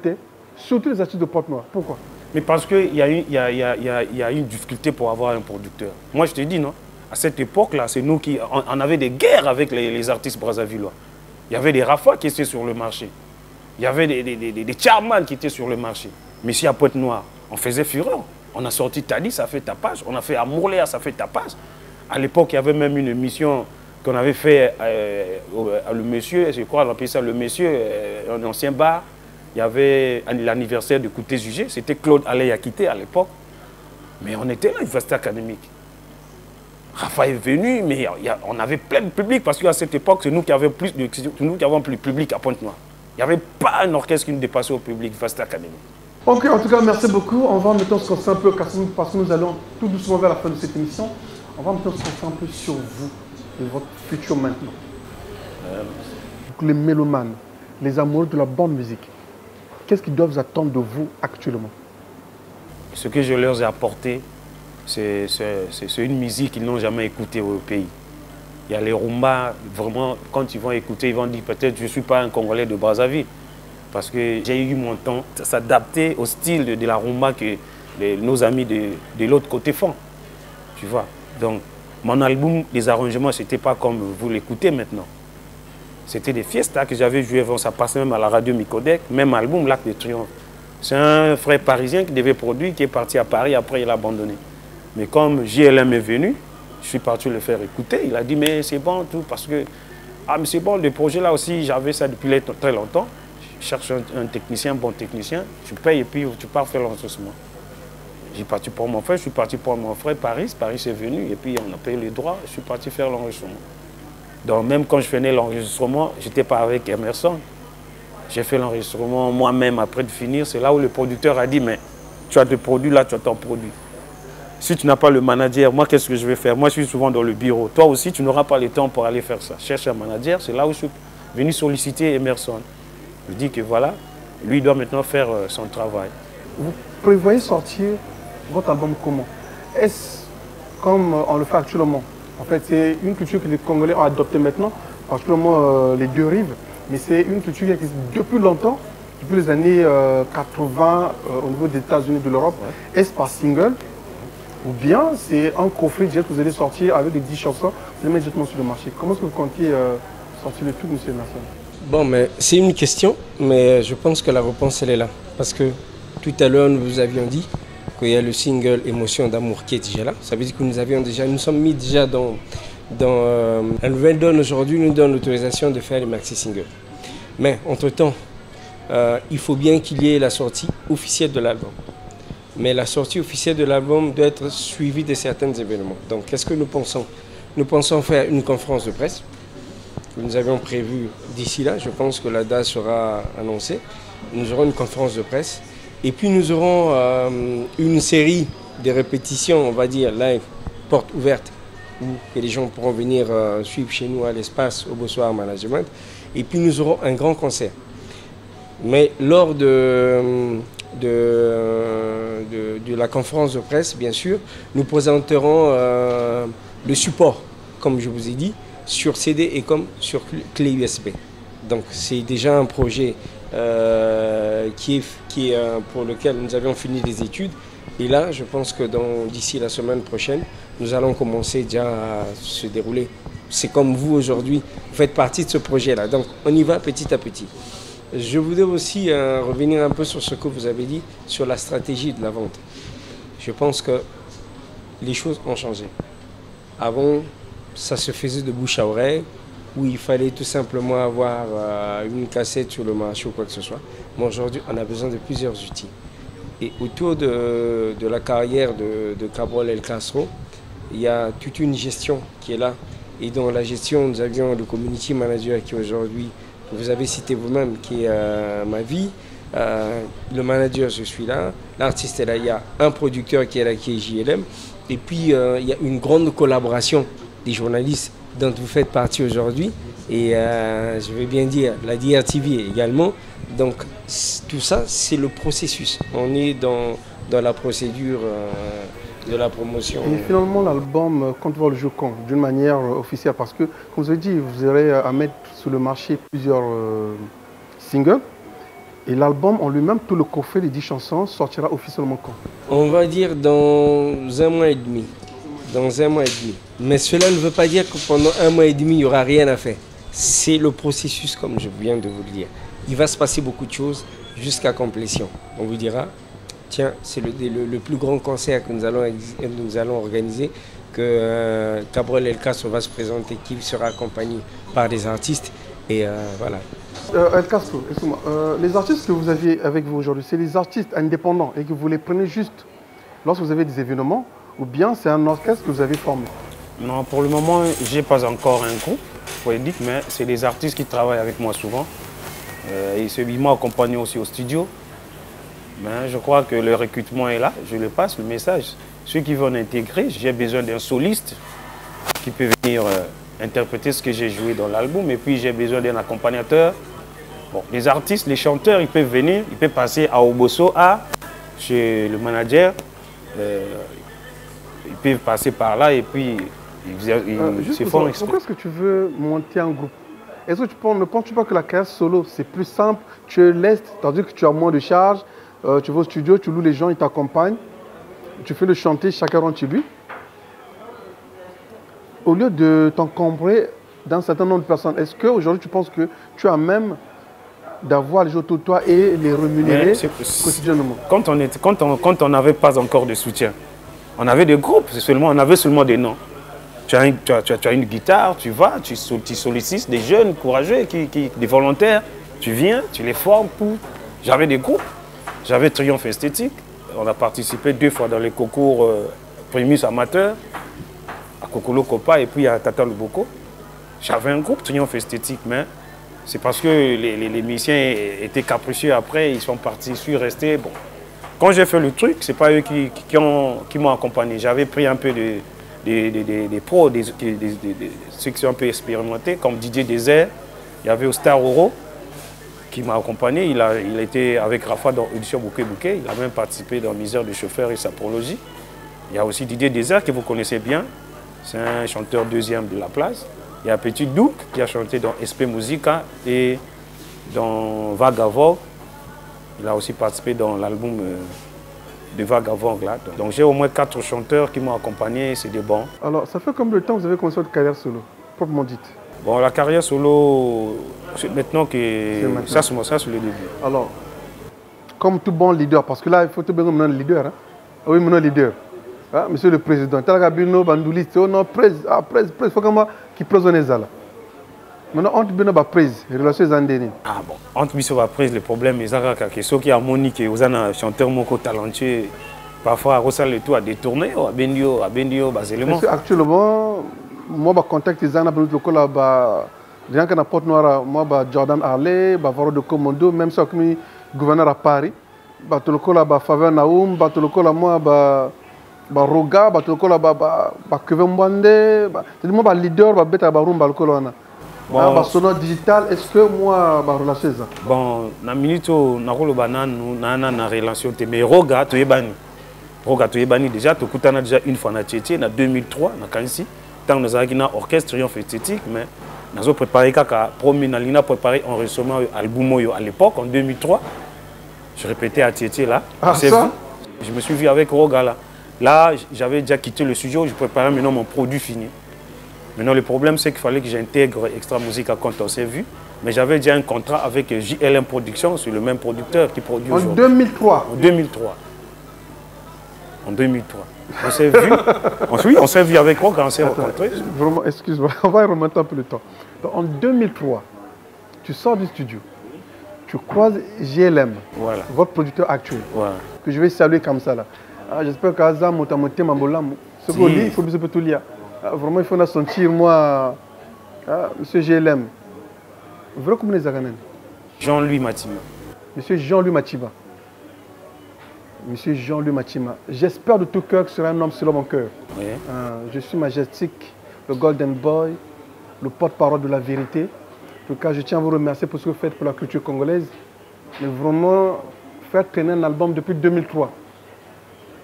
surtout les artistes de Pointe-Noire. Pourquoi? Mais parce qu'il y a une difficulté pour avoir un producteur. Moi, je te dis, non, à cette époque-là, c'est nous qui... On avait des guerres avec les artistes brazzavillois. Il y avait des Rafa qui étaient sur le marché. Il y avait des Charman qui étaient sur le marché. Mais ici, à Pointe-Noire, on faisait fureur. On a sorti Tadi, ça fait tapage. On a fait Amourléa, ça fait tapage. À l'époque, il y avait même une émission qu'on avait fait le monsieur, je crois, on appelait ça le monsieur, un ancien bar. Il y avait l'anniversaire de Kouté Jugé, c'était Claude Alain Akité à l'époque. Mais on était là, l'université académique. Rafa est venu, mais on avait plein de public parce qu'à cette époque, c'est nous qui avions plus de public à Pointe-Noire. Il n'y avait pas un orchestre qui nous dépassait au public, l'université académique. Ok, en tout cas, merci beaucoup. On va maintenant se concentrer un peu, parce que nous allons tout doucement vers la fin de cette émission. On va maintenant se concentrer un peu sur vous et votre futur maintenant. Les mélomanes, les amoureux de la bonne musique, qu'est-ce qu'ils doivent attendre de vous actuellement? Ce que je leur ai apporté, c'est une musique qu'ils n'ont jamais écoutée au pays. Il y a les rumbas, vraiment, quand ils vont écouter, ils vont dire peut-être je ne suis pas un Congolais de Brazzaville. Parce que j'ai eu mon temps de s'adapter au style de la rumba que nos amis de l'autre côté font. Tu vois. Donc, mon album, les arrangements, ce n'était pas comme vous l'écoutez maintenant. C'était des fiestas que j'avais joué avant, ça passait même à la radio Micodec, même album, L'Arc de Triomphe. C'est un frère parisien qui devait produire, qui est parti à Paris, après il a abandonné. Mais comme JLM est venu, je suis parti le faire écouter. Il a dit, mais c'est bon, tout, parce que, ah, mais c'est bon, le projet là aussi, j'avais ça depuis très longtemps. Je cherche un technicien, un bon technicien, tu payes et puis tu pars faire l'enregistrement. J'ai parti pour mon frère, je suis parti pour mon frère Paris est venu, et puis on a payé les droits, je suis parti faire l'enregistrement. Donc même quand je faisais l'enregistrement, je n'étais pas avec Emerson. J'ai fait l'enregistrement moi-même après de finir. C'est là où le producteur a dit, mais tu as des produits là, tu as ton produit. Si tu n'as pas le manager, moi qu'est-ce que je vais faire? Moi je suis souvent dans le bureau. Toi aussi, tu n'auras pas le temps pour aller faire ça. Cherche un manager, c'est là où je suis venu solliciter Emerson. Je dis que voilà, lui doit maintenant faire son travail. Vous prévoyez sortir votre album comment? Est-ce comme on le fait actuellement? En fait, c'est une culture que les Congolais ont adoptée maintenant, particulièrement les deux rives, mais c'est une culture qui existe depuis longtemps, depuis les années 80 au niveau des États-Unis, de l'Europe. Ouais. Est-ce par single ou bien c'est un coffret que vous allez sortir avec les 10 chansons, vous allez mettre directement sur le marché? Comment est-ce que vous comptez sortir le truc, M. Emerson? Bon, mais c'est une question, mais je pense que la réponse, elle est là. Parce que tout à l'heure, nous vous avions dit qu'il y a le single Émotion d'amour qui est déjà là. Ça veut dire que nous sommes mis déjà dans la nouvelle donne aujourd'hui, nous donne l'autorisation de faire les maxi-singles. Mais entre-temps, il faut bien qu'il y ait la sortie officielle de l'album. Mais la sortie officielle de l'album doit être suivie de certains événements. Donc, qu'est-ce que nous pensons? Nous pensons faire une conférence de presse que nous avions prévue d'ici là. Je pense que la date sera annoncée. Nous aurons une conférence de presse. Et puis nous aurons une série de répétitions, on va dire, live, porte ouverte, où les gens pourront venir suivre chez nous à l'espace au Bonsoir Management. Et puis nous aurons un grand concert. Mais lors de la conférence de presse, bien sûr, nous présenterons le support, comme je vous ai dit, sur CD et comme sur clé USB. Donc c'est déjà un projet pour lequel nous avions fini des études. Et là, je pense que d'ici la semaine prochaine, nous allons commencer déjà à se dérouler. C'est comme vous aujourd'hui, vous faites partie de ce projet-là. Donc on y va petit à petit. Je voudrais aussi revenir un peu sur ce que vous avez dit, sur la stratégie de la vente. Je pense que les choses ont changé. Avant, ça se faisait de bouche à oreille, où il fallait tout simplement avoir une cassette sur le marché ou quoi que ce soit. Mais aujourd'hui, on a besoin de plusieurs outils. Et autour de la carrière de Cabral El Castro, il y a toute une gestion qui est là. Et dans la gestion, nous avions le community manager qui aujourd'hui, vous avez cité vous-même, qui est ma vie. Le manager, je suis là. L'artiste est là. Il y a un producteur qui est là, qui est JLM. Et puis, il y a une grande collaboration des journalistes dont vous faites partie aujourd'hui. Et je vais bien dire, la DRTV également. Donc, tout ça, c'est le processus. On est dans la procédure de la promotion. Et finalement, l'album compte voir le jour quand, d'une manière officielle, parce que, comme vous avez dit, vous aurez à mettre sur le marché plusieurs singles. Et l'album en lui-même, tout le coffret des 10 chansons, sortira officiellement quand? On va dire dans un mois et demi. Dans un mois et demi. Mais cela ne veut pas dire que pendant un mois et demi, il n'y aura rien à faire. C'est le processus, comme je viens de vous le dire. Il va se passer beaucoup de choses jusqu'à complétion. On vous dira, tiens, c'est le plus grand concert que nous allons organiser, que Cabral El Castro va se présenter, qui sera accompagné par des artistes. Et voilà. El Castro, excuse-moi. Les artistes que vous aviez avec vous aujourd'hui, c'est les artistes indépendants et que vous les prenez juste lorsque vous avez des événements, ou bien c'est un orchestre que vous avez formé? Non, pour le moment, je n'ai pas encore un groupe poétique, mais c'est des artistes qui travaillent avec moi souvent. Ils m'ont accompagné aussi au studio. Mais je crois que le recrutement est là, je le passe, le message. Ceux qui veulent intégrer, j'ai besoin d'un soliste qui peut venir interpréter ce que j'ai joué dans l'album. Et puis j'ai besoin d'un accompagnateur. Bon, les artistes, les chanteurs, ils peuvent venir, ils peuvent passer à Obosso, chez le manager. Ils peuvent passer par là et puis ils se font exprès. Pourquoi est-ce que tu veux monter un groupe? Est-ce que ne penses-tu pas que la carrière solo, c'est plus simple? Tu es leste, c'est-à-dire que tu as moins de charges, tu vas au studio, tu loues les gens, ils t'accompagnent. tu fais le chanter, chacun rentre chez lui. Au lieu de t'encombrer d'un certain nombre de personnes, est-ce qu'aujourd'hui tu penses que tu as même d'avoir les gens autour de toi et les rémunérer quotidiennement? Quand on n'avait pas encore de soutien, on avait des groupes, on avait seulement des noms. Tu as une guitare, tu vas, tu sollicites des jeunes courageux, des volontaires, tu viens, tu les formes. J'avais des groupes, j'avais Triomphe Esthétique, on a participé 2 fois dans les concours Primus Amateur, à Kokolo Kopa et puis à Tata Luboko. J'avais un groupe Triomphe Esthétique, mais c'est parce que les musiciens étaient capricieux après, ils sont partis, je suis resté. Bon. Quand j'ai fait le truc, ce n'est pas eux qui m'ont accompagné. J'avais pris un peu des pros, ceux qui sont un peu expérimentés, comme Didier Désert. Il y avait Ostar Oro qui m'a accompagné. Il a été avec Rafa dans Audition Bouquet Bouquet. Il a même participé dans Misère de chauffeur et Saprologie. Il y a aussi Didier Désert que vous connaissez bien. C'est un chanteur 2e de la place. Il y a Petit Douk qui a chanté dans SP Musica et dans Vague à Vogue. Il a aussi participé dans l'album de Vague à Vogue. Donc j'ai au moins 4 chanteurs qui m'ont accompagné, c'est des bons. Alors ça fait combien de temps que vous avez commencé votre carrière solo, proprement dite? Bon, la carrière solo, c'est maintenant que ça c'est le début. Alors, comme tout bon leader, parce que là il faut te donner un leader. Hein? Oui, mon leader. Ah, monsieur le président, Talagabino, Bandouli, non, presse, il faut qu'il présente les là. Maintenant, on te donne la prise, les relations andénées. Ah bon, entre nous, la prise, le problème, c'est ceux qui ont Monique, vous avez un chanteur talentueux, parfois, on le tout à détourner, à Bendio, basilement. Actuellement, moi, je contacte les gens, les gens qui ont porte noire, moi, Jordan Harley, Varo de Commando, même si je suis gouverneur à Paris, je Faveur Naoum, moi, Roga, Kevin Mwande, c'est-à-dire leader, Bon, digital, est-ce que moi, je relâche ça? Bon, na minute, na relation, mais Roga, tu es banni. Roga, tu es banni déjà, tu as déjà une fois na Tchétché, en 2003, na Kansi. Tant nous avons un orchestre Triomphe Esthétique, mais nous avons préparé préparé enregistrement album à l'époque, en 2003. Je répétais à Tchétché là. Ah, ça? Je me suis vu avec Roga là. Là, j'avais déjà quitté le studio, je préparais maintenant mon produit fini. Maintenant, le problème, c'est qu'il fallait que j'intègre Extra Musica quand on s'est vu. Mais j'avais déjà un contrat avec JLM Production, c'est le même producteur qui produit aujourd'hui. En 2003? En 2003. En 2003. On s'est vu. Oui, on s'est vu avec moi quand on s'est rencontrés. Vraiment, excuse-moi, on va y remonter un peu le temps. Donc, en 2003, tu sors du studio. Tu croises JLM, voilà, votre producteur actuel, voilà, que je vais saluer comme ça là. Ah, j'espère qu'Azam, Motamoté, Mambola, ce qu'on dit, il faut que tout lire. Vraiment, il faut sentir, moi, monsieur GLM. Vous comment les Aganènes? Jean-Louis Matima. Monsieur Jean-Louis Matima. Monsieur Jean-Louis Matima. J'espère de tout cœur que ce sera un homme selon mon cœur. Oui. Je suis majestique, le Golden Boy, le porte-parole de la vérité. En tout cas, je tiens à vous remercier pour ce que vous faites pour la culture congolaise. Mais vraiment, faire traîner un album depuis 2003.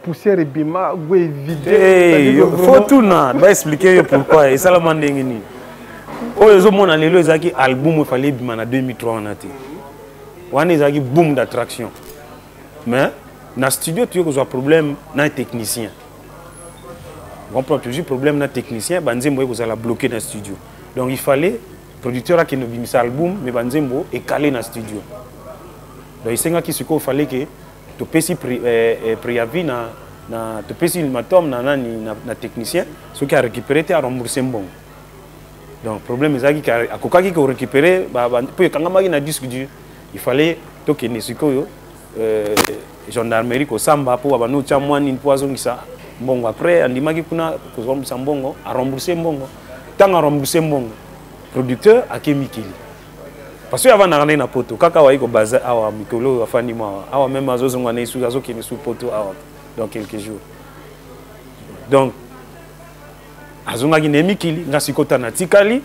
Poussière et bima, oui, vidé. Il faut tout là, je vais expliquer pourquoi. Et ça, la mandengini. Oh, les hommes, on a les albums, il fallait bima en 2003. On a des boom d'attraction. Mais, dans le studio, tu as un problème dans les techniciens. On prend toujours problème dans les techniciens, vous allez bloquer dans le studio. Donc, il fallait, le producteur qui a mis cet album, mais Banzembo est calé dans le studio. Donc, il fallait que tu pesi préavis na tu pesi ultimatum na technicien ceux qui a récupéré à rembourser bon. Donc problème est que à kokaki ko récupérer pour kangama na disque dur il fallait to que nesiko gendarmerie ko samba pour abano chamwani poison ça bon après andimaki kuna ko rembourser bongo à rembourser bongo tant à rembourser bongo producteur akemikili. Parce que avant d'arriver na poto, kaka wa iko baza awa mikolo afani moi, awa même azo ngwana isu azo kene sous poto awa dans quelques jours. Donc azonga ki nemikili ngasikota na tikali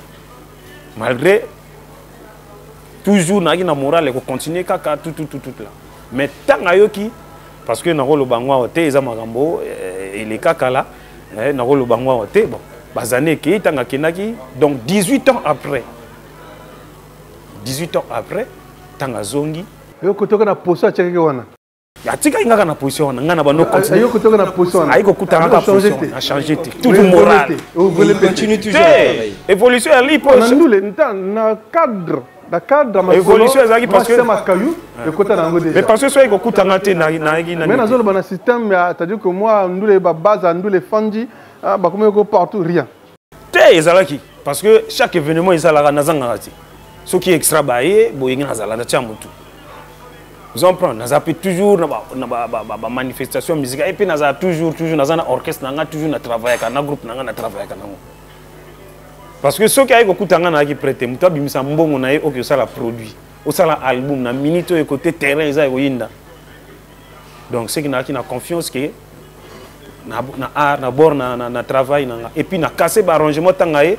malgré toujours na na morale ko continuer kaka tout là. Mais tant ayoki parce que na rolo bangwa ote eza magambo il est kaka là, na rolo bangwa ote bon, bazane ki tanga kenaki donc 18 ans après 18 ans après, Tangazongi. Et au côté de la poste, tu as Ya tika inga na position na ngana bano continue. Ayo kotoka na position. Ayo kokuta na position. A changer toujours moral. Vous continue toujours. Évolution ali po. Na ndule na cadre. La cadre ma évolution ezaki parce que ma caillou le côté na ngo déjà. Mais parce que soit kokuta na te na mais na zolo bana système c'est-à-dire que moi ndule ba base ndule fandi ba comme ko partout rien. Te ezalaki parce que chaque événement ezalaka na zanga ti. Ce qui est extra baé boyinga nazala na tia mutu. Vous en prenez, nous avons toujours na manifestation musicale et puis nous avons toujours dans un orchestre, nous avons toujours travaillé avec un groupe, nous avons travaillé avec un. Parce que ceux qui ont écouté qui prêté, nous avons mis un bon on a eu ça la produit, au ça album, na minute et côté terrain ils ont eu. Donc ceux qui ont confiance que na art, na bord, na travail, et puis na casser l'arrangement tangaye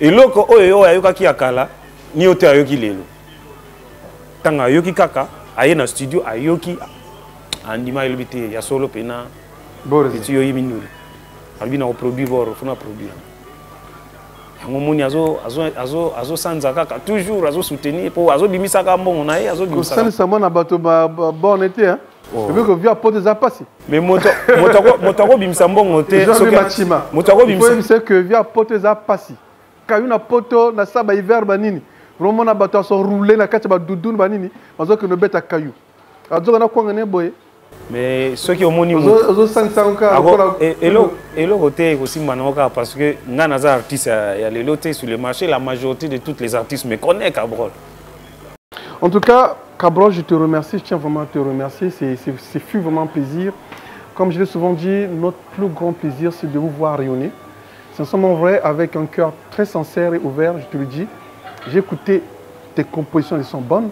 et loko oyo ayoka ki akala ni ote ayoki lelo. Tanga yoki kaka aye na studio ayoki andima elbité ya solo pena petit yo yiminuli albina au produit bor funa produire ngomoni azo sanza kaka toujours azo soutenir pour azo bimisa ka mbongo na ye azo bimisa ko sanisa mona bato ba bon été hein mais que via porte za passi mais motako bimisa mbongo te motako bimisa que via porte za passi kayuna poto na saba hiver banini vraiment na bato so rouler na kati ba doudoune banini mazo que no beta kayu azo na kwanga ne boye mais ceux qui ont moni azo sansa encore elo côté aussi manoka parce que nga naza artiste ya les lotés sur le marché la majorité de tous les artistes me connaissent Cabrol. En tout cas Cabrol, je te remercie, je tiens vraiment à te remercier, c'est fut vraiment un plaisir. Comme je l'ai souvent dit, notre plus grand plaisir c'est de vous voir rayonner. Sincèrement vrai, avec un cœur très sincère et ouvert, je te le dis. J'ai écouté tes compositions, elles sont bonnes,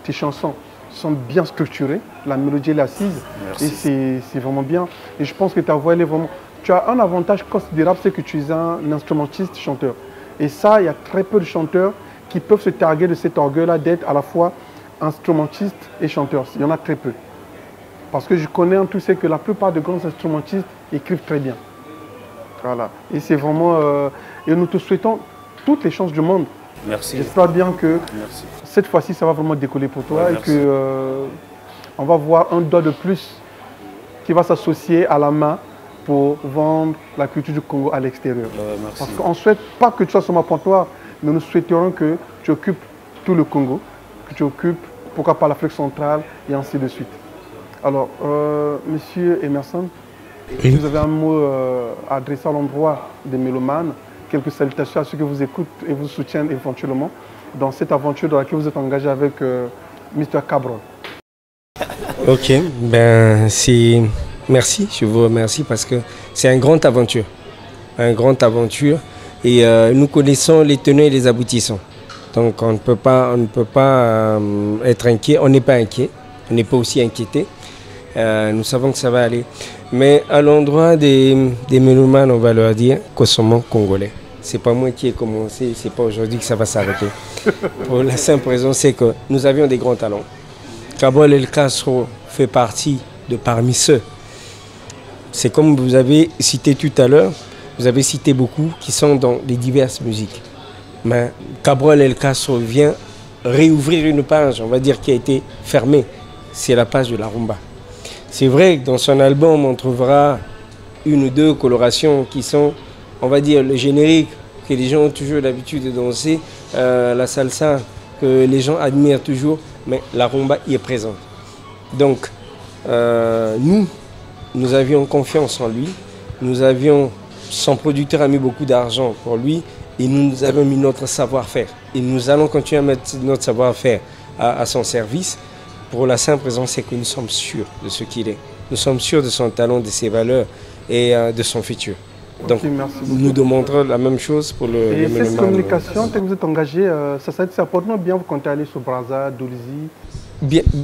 tes chansons sont bien structurées, la mélodie est assise. Merci. Et c'est vraiment bien. Et je pense que ta voix elle est vraiment... Tu as un avantage considérable, c'est que tu es un instrumentiste chanteur. Et ça, il y a très peu de chanteurs qui peuvent se targuer de cet orgueil-là d'être à la fois instrumentiste et chanteur. Il y en a très peu. Parce que je connais en tout ce que la plupart des grands instrumentistes écrivent très bien. Voilà. Et c'est vraiment... et nous te souhaitons toutes les chances du monde. Merci. J'espère bien que cette fois-ci, ça va vraiment décoller pour toi et que on va voir un doigt de plus qui va s'associer à la main pour vendre la culture du Congo à l'extérieur. Parce qu'on ne souhaite pas que tu sois sur ma pontoire, mais nous souhaiterions que tu occupes tout le Congo, que tu occupes, pourquoi pas l'Afrique centrale et ainsi de suite. Alors, Monsieur Emerson, vous avez un mot à adresser à l'endroit des mélomanes, quelques salutations à ceux qui vous écoutent et vous soutiennent éventuellement dans cette aventure dans laquelle vous êtes engagé avec Mr. Cabrol. Ok, ben merci, je vous remercie parce que c'est une grande aventure. Une grande aventure et nous connaissons les tenants et les aboutissants. Donc on ne peut pas être inquiet, on n'est pas inquiet, on n'est pas aussi inquiété. Nous savons que ça va aller. Mais à l'endroit des mélomanes, on va leur dire qu'au sommet congolais. C'est pas moi qui ai commencé, c'est pas aujourd'hui que ça va s'arrêter. Pour la simple raison, c'est que nous avions des grands talents. Cabrol El Castro fait partie de parmi ceux. C'est comme vous avez cité tout à l'heure, vous avez cité beaucoup qui sont dans les diverses musiques. Mais Cabrol El Castro vient réouvrir une page, on va dire, qui a été fermée. C'est la page de la rumba. C'est vrai que dans son album, on trouvera une ou deux colorations qui sont, on va dire, le générique que les gens ont toujours l'habitude de danser, la salsa que les gens admirent toujours, mais la rumba y est présente. Donc, nous avions confiance en lui, son producteur a mis beaucoup d'argent pour lui et nous avons mis notre savoir-faire. Et nous allons continuer à mettre notre savoir-faire à son service. Pour la simple raison, c'est que nous sommes sûrs de ce qu'il est. Nous sommes sûrs de son talent, de ses valeurs et de son futur. Donc, nous demanderons la même chose pour le Et cette communication, quand vous êtes engagé, ça porte bien, vous comptez aller sur Brazza, Dolisie?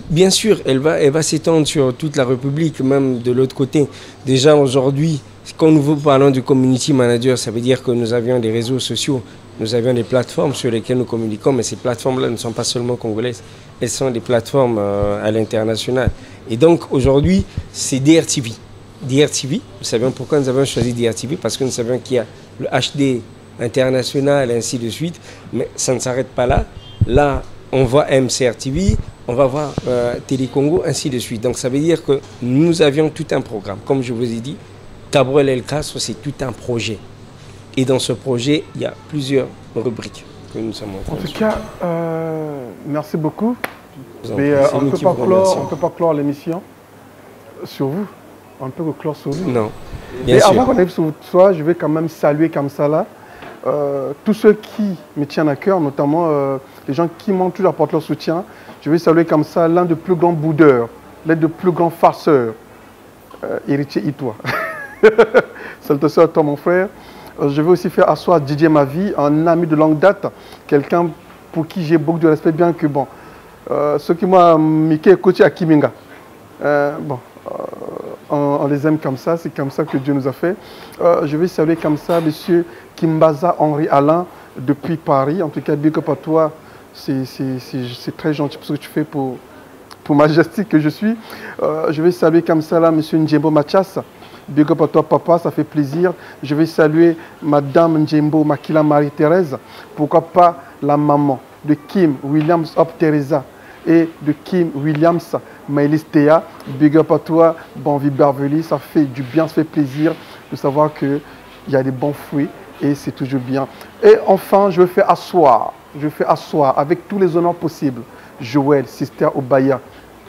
Bien sûr, elle va s'étendre sur toute la République, même de l'autre côté. Déjà aujourd'hui, quand nous parlons du community manager, ça veut dire que nous avions des réseaux sociaux, nous avions des plateformes sur lesquelles nous communiquons, mais ces plateformes-là ne sont pas seulement congolaises, elles sont des plateformes à l'international. Et donc aujourd'hui, c'est DRTV. DRTV, nous savions pourquoi nous avons choisi DRTV, parce que nous savions qu'il y a le HD international et ainsi de suite, mais ça ne s'arrête pas là. Là, on voit MCRTV, on va voir Télé Congo, ainsi de suite. Donc ça veut dire que nous avions tout un programme. Comme je vous ai dit, Cabral El Castro, c'est tout un projet. Et dans ce projet, il y a plusieurs rubriques que nous sommes en train de En tout cas, merci beaucoup. Mais on ne peut pas clore l'émission sur vous. On ne peut que clore sur vous. Non. Et avant qu'on arrive sur toi, je vais quand même saluer comme ça là tous ceux qui me tiennent à cœur, notamment les gens qui m'ont toujours apporté leur soutien. Je vais saluer comme ça l'un des plus grands boudeurs, l'un des plus grands farceurs, Héritier Itoa. Salutations à toi mon frère. Je vais aussi faire asseoir Didier Mavi, un ami de longue date, quelqu'un pour qui j'ai beaucoup de respect, bien que bon, ceux qui m'ont Mickey coaché à Kiminga. On les aime comme ça, c'est comme ça que Dieu nous a fait. Je vais saluer comme ça monsieur Kimbaza Henri Alain depuis Paris. En tout cas, big up à toi, c'est très gentil pour ce que tu fais pour Majestic que je suis. Je vais saluer comme ça là monsieur Njembo Machas. Big up à toi papa, ça fait plaisir. Je vais saluer madame Njembo Makila Marie-Thérèse. Pourquoi pas la maman de Kim Williams Hop Teresa et de Kim Williams Maëlys Théa. Big up à toi, Banvi Beverly. Ça fait du bien, ça fait plaisir de savoir qu'il y a des bons fruits et c'est toujours bien. Et enfin, je vais faire asseoir avec tous les honneurs possibles. Joël, Sister Obaya,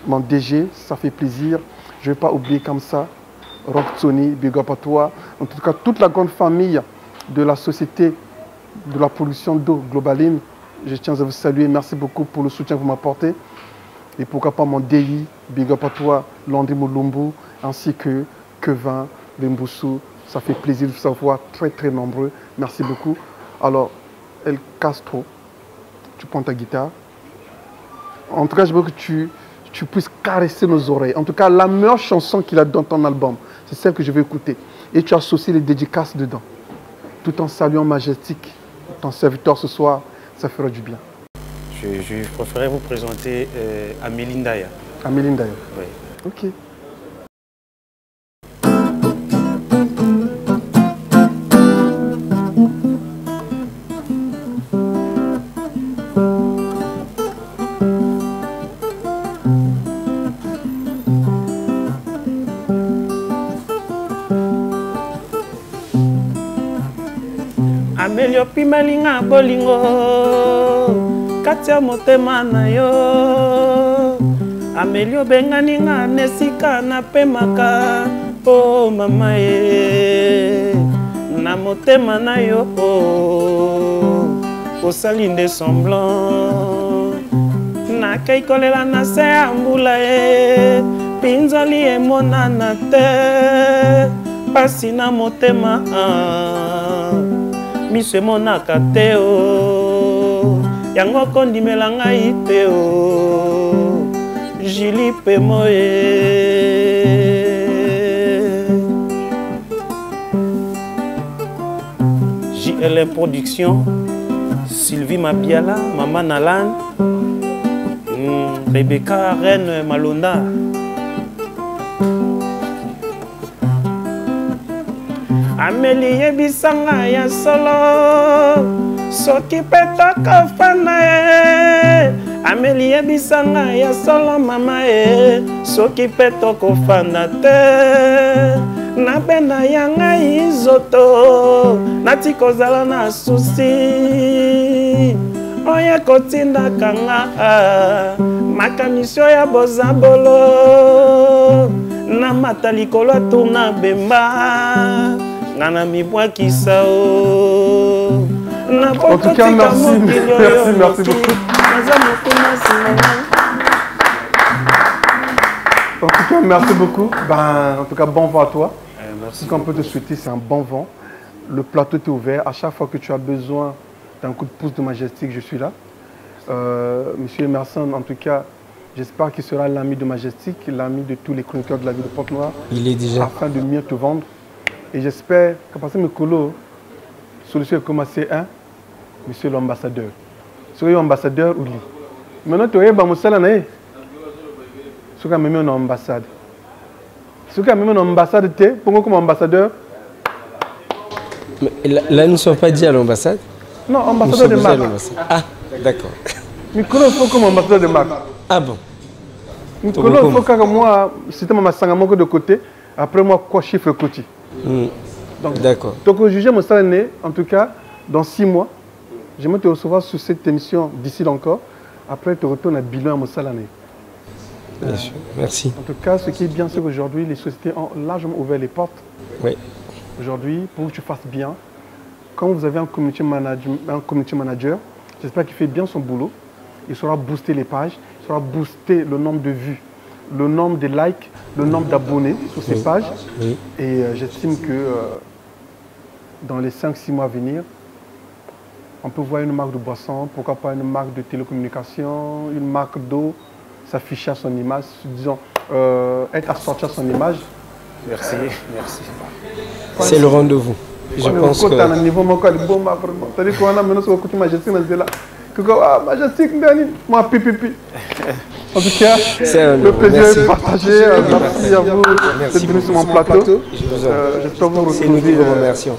mon DG, ça fait plaisir. Je ne vais pas oublier comme ça. Rock Tony, big up à toi. En tout cas, toute la grande famille de la société de la pollution d'eau Globaline, je tiens à vous saluer. Merci beaucoup pour le soutien que vous m'apportez. Et pourquoi pas mon DI, big up à toi, Landry Moulumbu, ainsi que Kevin Bemboussou. Ça fait plaisir de vous savoir très très nombreux. Merci beaucoup. Alors, El Castro, tu prends ta guitare. En tout cas, je veux que tu puisses caresser nos oreilles. En tout cas, la meilleure chanson qu'il a dans ton album, c'est celle que je vais écouter. Et tu associes les dédicaces dedans. Tout en saluant Majestic, ton serviteur ce soir, ça fera du bien. Je préférerais vous présenter Amélie Ndaya. Amélie Ndaya. Oui. Ok. Amelio pimalinga bolingo katia motema na yo Amelio benganinga nesika na pemaka oh mama ye na motema na yo osali nde semblant na kaikolela na se ambula ye pinzoli emonana te pasi na motema miso emonaka te o yango kondimela ngai te o Julie Pemoye JL Production Sylvie Mabiala Maman Nalan Rebecca Reine Malonda Amélie yebisanga ya solo soki petaka fana ye Amélie yebisanga ya solo mama ye soki petoko fana te nabenda ya ngai zoto nati kozala na susi oye kotindaka nga makanisio ya bozabolo na mata likolo atuna bemba Nana mi bwa kisa o na en tout cas, merci beaucoup. En tout cas, merci beaucoup. En tout cas, bon vent à toi. Merci. Ce qu'on peut te souhaiter, c'est un bon vent. Le plateau est ouvert. À chaque fois que tu as besoin d'un coup de pouce de Majestic, je suis là. Monsieur Emerson, en tout cas, j'espère qu'il sera l'ami de Majestic, l'ami de tous les chroniqueurs de la ville de Pointe-Noire. Il est déjà. Afin de mieux te vendre. Et j'espère que parce que mes colos, solution est commencé un, monsieur l'ambassadeur. Soyez ambassadeur ou lui. Maintenant, tu es Bamoussala nae. Soyez même une ambassade. Soyez même une ambassade, tu es comme ambassadeur. Mais là, nous ne sommes pas dit à l'ambassade. Non, ambassadeur de marque. Ah, d'accord. Mes colos sont comme ambassadeur de marque. Ah bon? Moi, c'était ma sangamoko de côté. Après moi, quoi chiffre côté. D'accord. Donc, juger mon salaire, en tout cas, dans 6 mois, je vais te recevoir sur cette émission d'ici encore. Après, tu retournes à bilan à mon salaire. Bien sûr. Merci. En tout cas, ce qui est bien, c'est qu'aujourd'hui, les sociétés ont largement ouvert les portes. Oui. Aujourd'hui, pour que tu fasses bien, quand vous avez un community manager, j'espère qu'il fait bien son boulot. Il saura booster les pages, il saura booster le nombre de vues, le nombre de likes, le nombre d'abonnés sur ces pages. Oui. Et j'estime que dans les 5-6 mois à venir, on peut voir une marque de boisson, pourquoi pas une marque de télécommunication, une marque d'eau s'afficher à son image, disons, être assorti à son image. Merci, merci. C'est le rendez-vous. Je pense que... En tout cas, le plaisir est partagé. Merci à vous d'être venu sur mon plateau. J'espère vous retrouver. C'est nous qui vous remercions.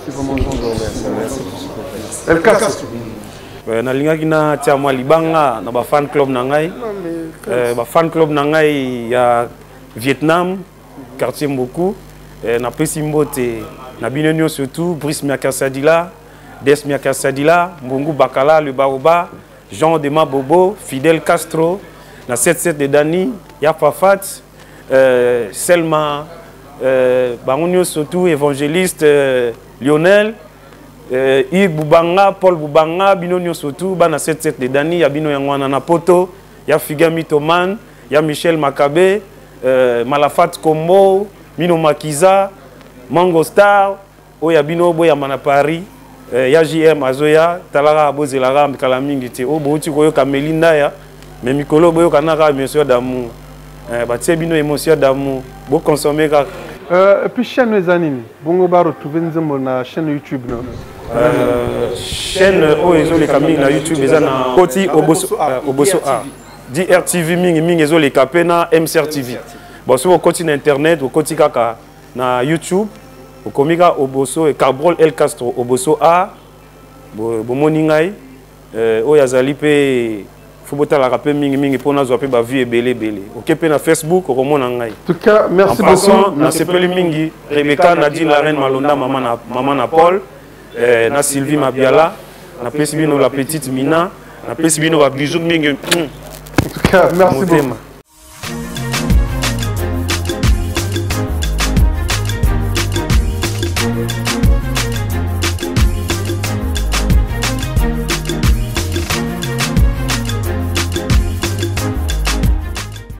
C'est vraiment gentil. El Casse. nalingaki na tia mwa libanga na ba fan club na ngai ba fan club na ngai ya Vietnam quartier Mboku na pesi mbote na bino surtout Brice Miakasadila Des Miakasadila Mbungu Bakala le Baoba Jean Dema Bobo Fidel Castro na 77 de Dani ya Fafat Selma bangonio surtout évangéliste Lionel Yves Boubanga, Paul Boubanga, Bino Nyosotu, Bana 77 de Dani, ya Bino Yangwana na Poto, ya Figa Mitoman, ya Michel Makabe, Malafat Kombo, Mino Makiza, Mango Star, Oya Bino Boya Manapari, ya JM Azoya, Talara Bozelara, Mikalamingi te, O Bouti Koyo Kamelinda ya, mais Mikolo Boyo Kanaka, émotion d'amour. Batie Bino émotion d'amour, beau consommer. Et puis chaîne les animes, Bongo va retrouver na chaîne YouTube. Chaîne Oezo les Camille na YouTube, ils ont Koti Oboso A. DRTV Ming Ezo les Capena MCRTV. Bon, sur le continent internet, au Koti Kaka na YouTube, au Komika Oboso et Cabrol El Castro Oboso A. Bomoningai, Oyazali pe. Il faut que la rappel mingi pour nous avoir ba vie belé. OK pe na Facebook au monangai. En tout cas, merci beaucoup. Na sepeli mingi Rebecca Nadine la reine Malonda maman na Paul na Sylvie Mabiala na Pesibino la petite Mina na Pesibino ba bisou mingi. En tout cas, merci beaucoup.